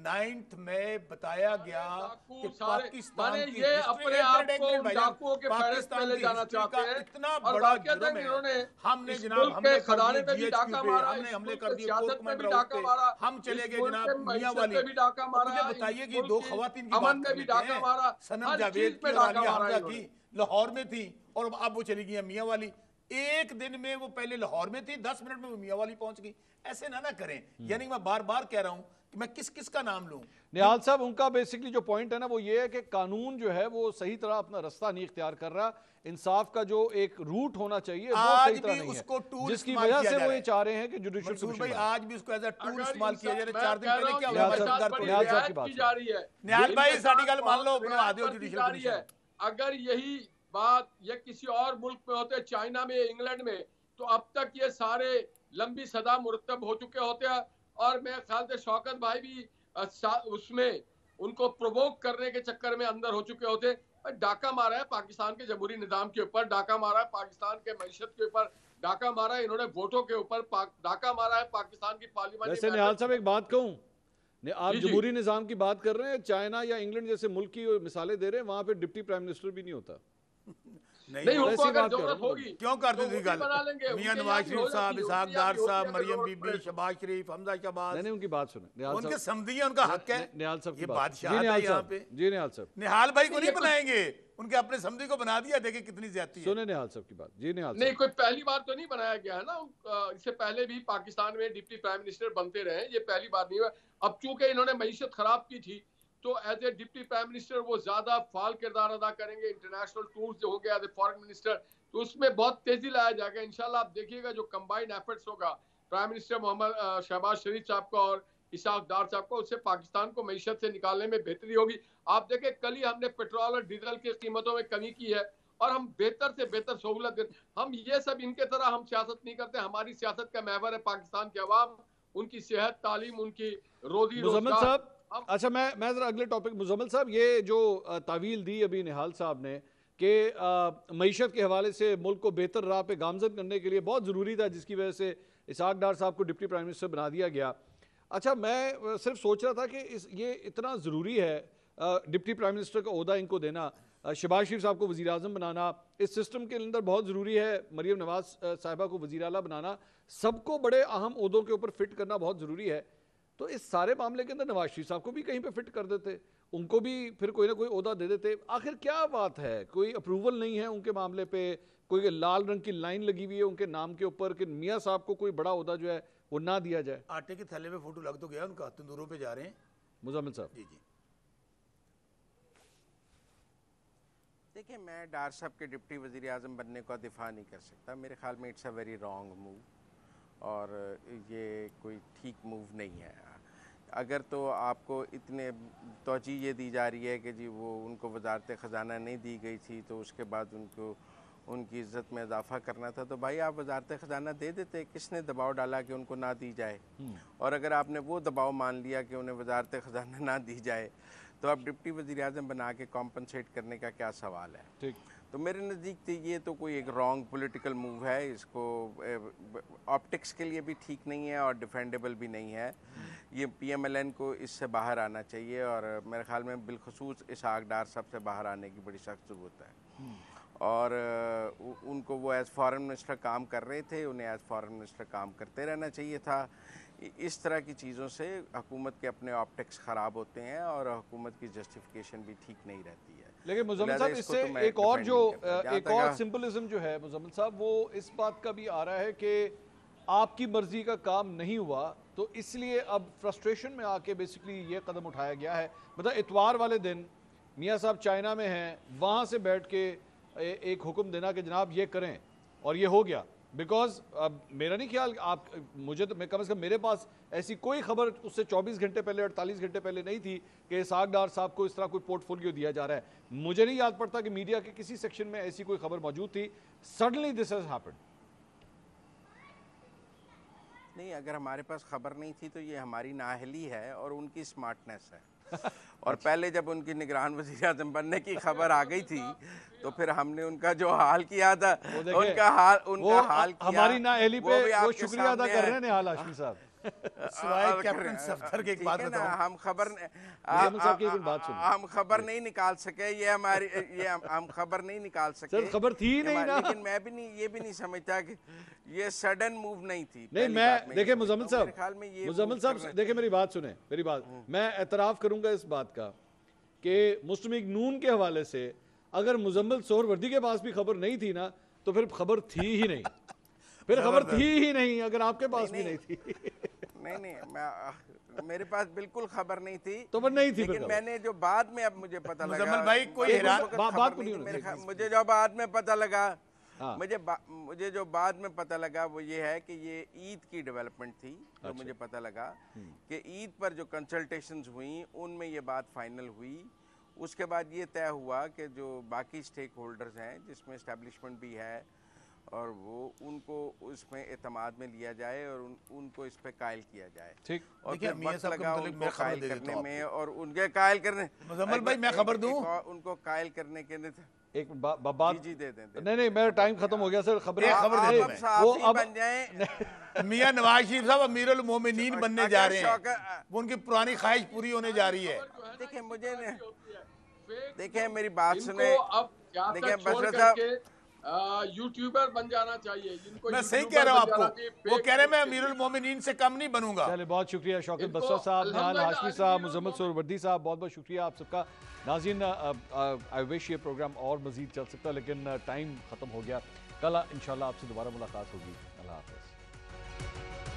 9th में बताया गया कि पाकिस्तान की ये अपने आप को डाकुओं के फहरिस्त में ले जाना चाहते हैं। इतना बड़ा जुर्म है। हमने जनाब हमने खदाने पे भी डाका मारा, हमने हमले कर दिए, सियासत में भी डाका मारा, हम चले गए जनाब मियां वाली भी डाका मारा। मुझे बताइए कि 2 खवातीन की अमन में भी डाका मारा, सनम जावेद की और आलिया हमजा की लाहौर में थी और अब वो चली गई मियां वाली। एक दिन में वो पहले लाहौर में थी, 10 मिनट में वो मियां वाली पहुंच गई। ऐसे ना करें, यानी मैं बार बार कह रहा हूं कि मैं किस किस का नाम लूं। निहाल साहब उनका बेसिकली जो पॉइंट है ना वो ये है कि कानून जो है वो सही तरह अपना रास्ता नहीं इख्तियार कर रहा, इंसाफ का जो एक रूट होना चाहिए वो सही तरह नहीं है, जिसकी वजह से वो ये चाह रहे हैं कि जुडिशियल कमीशन आज भी उसको एज अ टूल इस्तेमाल किया जा रहा है। 4 दिन पहले क्या हुआ निहाल साहब की बात जा रही है, निहाल भाई साडी गल मान लो, बनवा दो जुडिशियल कमीशन। अगर यही बात ये किसी और मुल्क में होते, चाइना में, इंग्लैंड में, तो अब तक ये सारे लंबी सदा मुरतब हो चुके होते हैं। और मेरे ख्याल से शौकत भाई भी उसमें उनको प्रोवोक करने के चक्कर में अंदर हो चुके होते। डाका मारा है पाकिस्तान के जमहूरी निज़ाम के ऊपर, डाका मारा है पाकिस्तान के मईशत के ऊपर, डाका मारा है इन्होंने वोटों के ऊपर, डाका मारा है पाकिस्तान की पार्लियामेंट। वैसे निहाल साहब एक बात कहूं, आप जमहूरी निज़ाम की बात कर रहे हैं, चाइना या इंग्लैंड जैसे मुल्क की मिसालें दे रहे हैं, वहां पे डिप्टी प्राइम मिनिस्टर भी नहीं होता। नहीं उनको अगर जरूरत होगी क्यों कर देती गल, मियां नवाज शरीफ साहब, इसहाक डार साहब, मरियम बीबी, शहबाज शरीफ, हमजा शहबाज, नहीं उनकी बात सुने, उनके समझी है, उनका हक है। निहाल साहब ये बादशाह है यहाँ पे। जी निहाल साहब, निहाल भाई को नहीं बनाएंगे, उनके अपने समझी को बना दिया, देखे कितनी ज्यादती है। सुने निहाल साहब की बात। जी निहाल नहीं, कोई पहली बार तो नहीं बनाया गया है ना, इससे पहले भी पाकिस्तान में डिप्टी प्राइम मिनिस्टर बनते रहे, ये पहली बार नहीं हुआ। अब चूंकि इन्होंने मईशत खराब की थी तो as a deputy prime minister वो ज्यादा फाल किरदार अदा करेंगे। इंटरनेशनल टूर्स जो होंगे एज ए फॉरेन मिनिस्टर, तो उसमें बहुत तेजी लाया जाएगा इंशाल्लाह। आप देखिएगा जो कंबाइंड एफर्ट्स होगा प्राइम मिनिस्टर मोहम्मद शहबाज शरीफ साहब का और इसाक डार साहब का, उससे पाकिस्तान को मईशत से निकालने में बेहतरी होगी। आप देखें कल ही हमने पेट्रोल और डीजल की कीमतों में कमी की है और हम बेहतर से बेहतर सहूलत देते। हम ये सब इनके तरह हम सियासत नहीं करते। हमारी सियासत का महवर है पाकिस्तान के अवाम, उनकी सेहत, तालीम, उनकी रोजी मुजम्मिल रोजगार। साहब, अच्छा मैं जरा अगले टॉपिक, मुजम्मिल साहब ये जो तावील दी अभी निहाल साहब ने कि मईशत के हवाले से मुल्क को बेहतर राह पे गामजन करने के लिए बहुत ज़रूरी था, जिसकी वजह से इसाक डार साहब को डिप्टी प्राइम मिनिस्टर बना दिया गया। अच्छा, मैं सिर्फ सोच रहा था कि ये इतना ज़रूरी है डिप्टी प्राइम मिनिस्टर का ओहदा इनको देना, शहबाज शरीफ साहब को वज़ीर आज़म बनाना, इस सिस्टम के अंदर बहुत ज़रूरी है मरीम नवाज़ साहिबा को वज़ीर आला बनाना, सबको बड़े अहम ओहदों के ऊपर फिट करना बहुत ज़रूरी है। तो इस सारे मामले के अंदर नवाज शरीफ साहब को भी कहीं पे फिट कर देते, उनको भी फिर कोई ना कोई ओहदा दे देते। आखिर क्या बात है, कोई अप्रूवल नहीं है उनके मामले पे, कोई लाल रंग की लाइन लगी हुई है उनके नाम के ऊपर कि मियाँ साहब को कोई बड़ा ओहदा जो है वो ना दिया जाए। आटे के थैले में फोटो लग तो गया उनका, तंदूरों पे जा रहे हैं मुजम्मिल साहब। जी जी देखिए, मैं डार साहब के डिप्टी वज़ीर आज़म बनने का दिफा नहीं कर सकता। मेरे ख्याल में it's a very wrong move और ये कोई ठीक मूव नहीं है। अगर तो आपको इतने तवज्जो ये दी जा रही है कि जी वो उनको वजारत ख़जाना नहीं दी गई थी तो उसके बाद उनको उनकी इज़्ज़त में इजाफा करना था, तो भाई आप वजारत ख़जाना दे देते। किसने दबाव डाला कि उनको ना दी जाए? और अगर आपने वो दबाव मान लिया कि उन्हें वजारत ख़जाना ना दी जाए तो आप डिप्टी वज़ीर आज़म बना के कॉम्पनसेट करने का क्या सवाल है? ठीक, तो मेरे नज़दीक तो ये तो कोई एक रॉन्ग पॉलिटिकल मूव है। इसको ऑप्टिक्स के लिए भी ठीक नहीं है और डिफेंडेबल भी नहीं है। ये PMLN को इससे बाहर आना चाहिए और मेरे ख्याल में बिलखसूस इसाक डार साहब से बाहर आने की बड़ी सख्त ज़रूरत है। और उनको वो एज़ फॉरेन मिनिस्टर काम कर रहे थे, उन्हें एज़ फॉरेन मिनिस्टर काम करते रहना चाहिए था। इस तरह की चीज़ों से हुकूमत के अपने ऑप्टिक्स ख़राब होते हैं और हुकूमत की जस्टिफिकेशन भी ठीक नहीं रहती है। लेकिन मुजम्मिल साहब इससे एक और जो एक और सिंपलिज्म जो है मुजम्मिल साहब, वो इस बात का भी आ रहा है कि आपकी मर्जी का काम नहीं हुआ तो इसलिए अब फ्रस्ट्रेशन में आके बेसिकली ये कदम उठाया गया है। मतलब इतवार वाले दिन मियाँ साहब चाइना में हैं, वहाँ से बैठ के एक हुक्म देना कि जनाब ये करें और ये हो गया। बिकॉज अब मेरा नहीं ख्याल, आप मुझे तो कम से कम मेरे पास ऐसी कोई खबर उससे 24 घंटे पहले 48 घंटे पहले नहीं थी कि इसाक डार साहब को इस तरह कोई पोर्टफोलियो दिया जा रहा है। मुझे नहीं याद पड़ता कि मीडिया के किसी सेक्शन में ऐसी कोई खबर मौजूद थी। Suddenly this has happened. नहीं, अगर हमारे पास खबर नहीं थी तो ये हमारी नाअहली है और उनकी स्मार्टनेस है। और पहले जब उनकी निगरान वज़ीर आज़म बनने की खबर आ गई थी तो फिर हमने उनका जो हाल किया था, उनका हाल किया, हमारी नाअहली पे वो शुक्रिया अदा कर रहे हैं निहाल हाशमी साहब। सिवाय कैप्टन सफ्दर के एक बात बताऊं, हम खबर नहीं निकाल सके, हम खबर नहीं निकाल सके। सर खबर थी नहीं ना। लेकिन मैं भी नहीं, ये भी नहीं समझता कि ये सडन मूव नहीं थी। नहीं, मैं देखिए मुजम्मिल साहब देखिए मेरी बात सुने, मेरी बात, मैं एतराफ़ करूंगा इस बात का कि मुस्लिम लीग नून के हवाले से अगर मुजम्मिल सोहरवर्दी के पास भी खबर नहीं थी ना तो फिर खबर थी ही नहीं, फिर खबर थी ही नहीं अगर आपके पास भी नहीं थी। नहीं, मेरे पास बिल्कुल खबर नहीं थी, तो वो नहीं थी। लेकिन मैंने जो बाद में अब मुझे पता लगा, मुजम्मिल भाई कोई बात मुझे जो बाद में पता लगा, मुझे जो बाद में पता लगा वो ये है कि ये ईद की डेवलपमेंट थी। तो मुझे पता लगा कि ईद पर जो कंसल्टेशंस हुई उनमें ये बात फाइनल हुई। उसके बाद ये तय हुआ कि जो बाकी स्टेक होल्डर्स हैं जिसमें एस्टेब्लिशमेंट भी है और वो उनको उसमें एतमाद में लिया जाए और उनको इस पे कायल किया जाए। ठीक, और फिर वक्त लगा उनको कायल करने में और उनके कायल करने। मुजम्मिल भाई मैं खबर दूं उनको कायल करने के लिए एक बात जी दे दें। नहीं मेरा टाइम खत्म हो गया सर। खबर वो अब बन जाए। मियां नवाज शरीफ साहब अमीरुल मोमिनीन बनने जा रहे हैं, वो उनकी पुरानी ख्वाहिश पूरी होने जा रही है। देखिए मेरी बात सुने, देखिए बशर साहब यूट्यूबर बन जाना चाहिए जिनको। मैं सही कह रहा हूँ आपको, वो कह रहे हैं मैं अमीरुल मोमिनीन से कम नहीं बनूंगा। चलिए बहुत शुक्रिया शौकत बसर साहब, निहाल हाशमी साहब, मुजम्मिल सोहरवर्दी साहब, बहुत बहुत शुक्रिया आप सबका। नाज़रीन आई विश ये प्रोग्राम और मज़ीद चल सकता लेकिन टाइम ख़त्म हो गया। कल इंशाल्लाह आपसे दोबारा मुलाकात होगी। अल्लाह हाफ़िज़।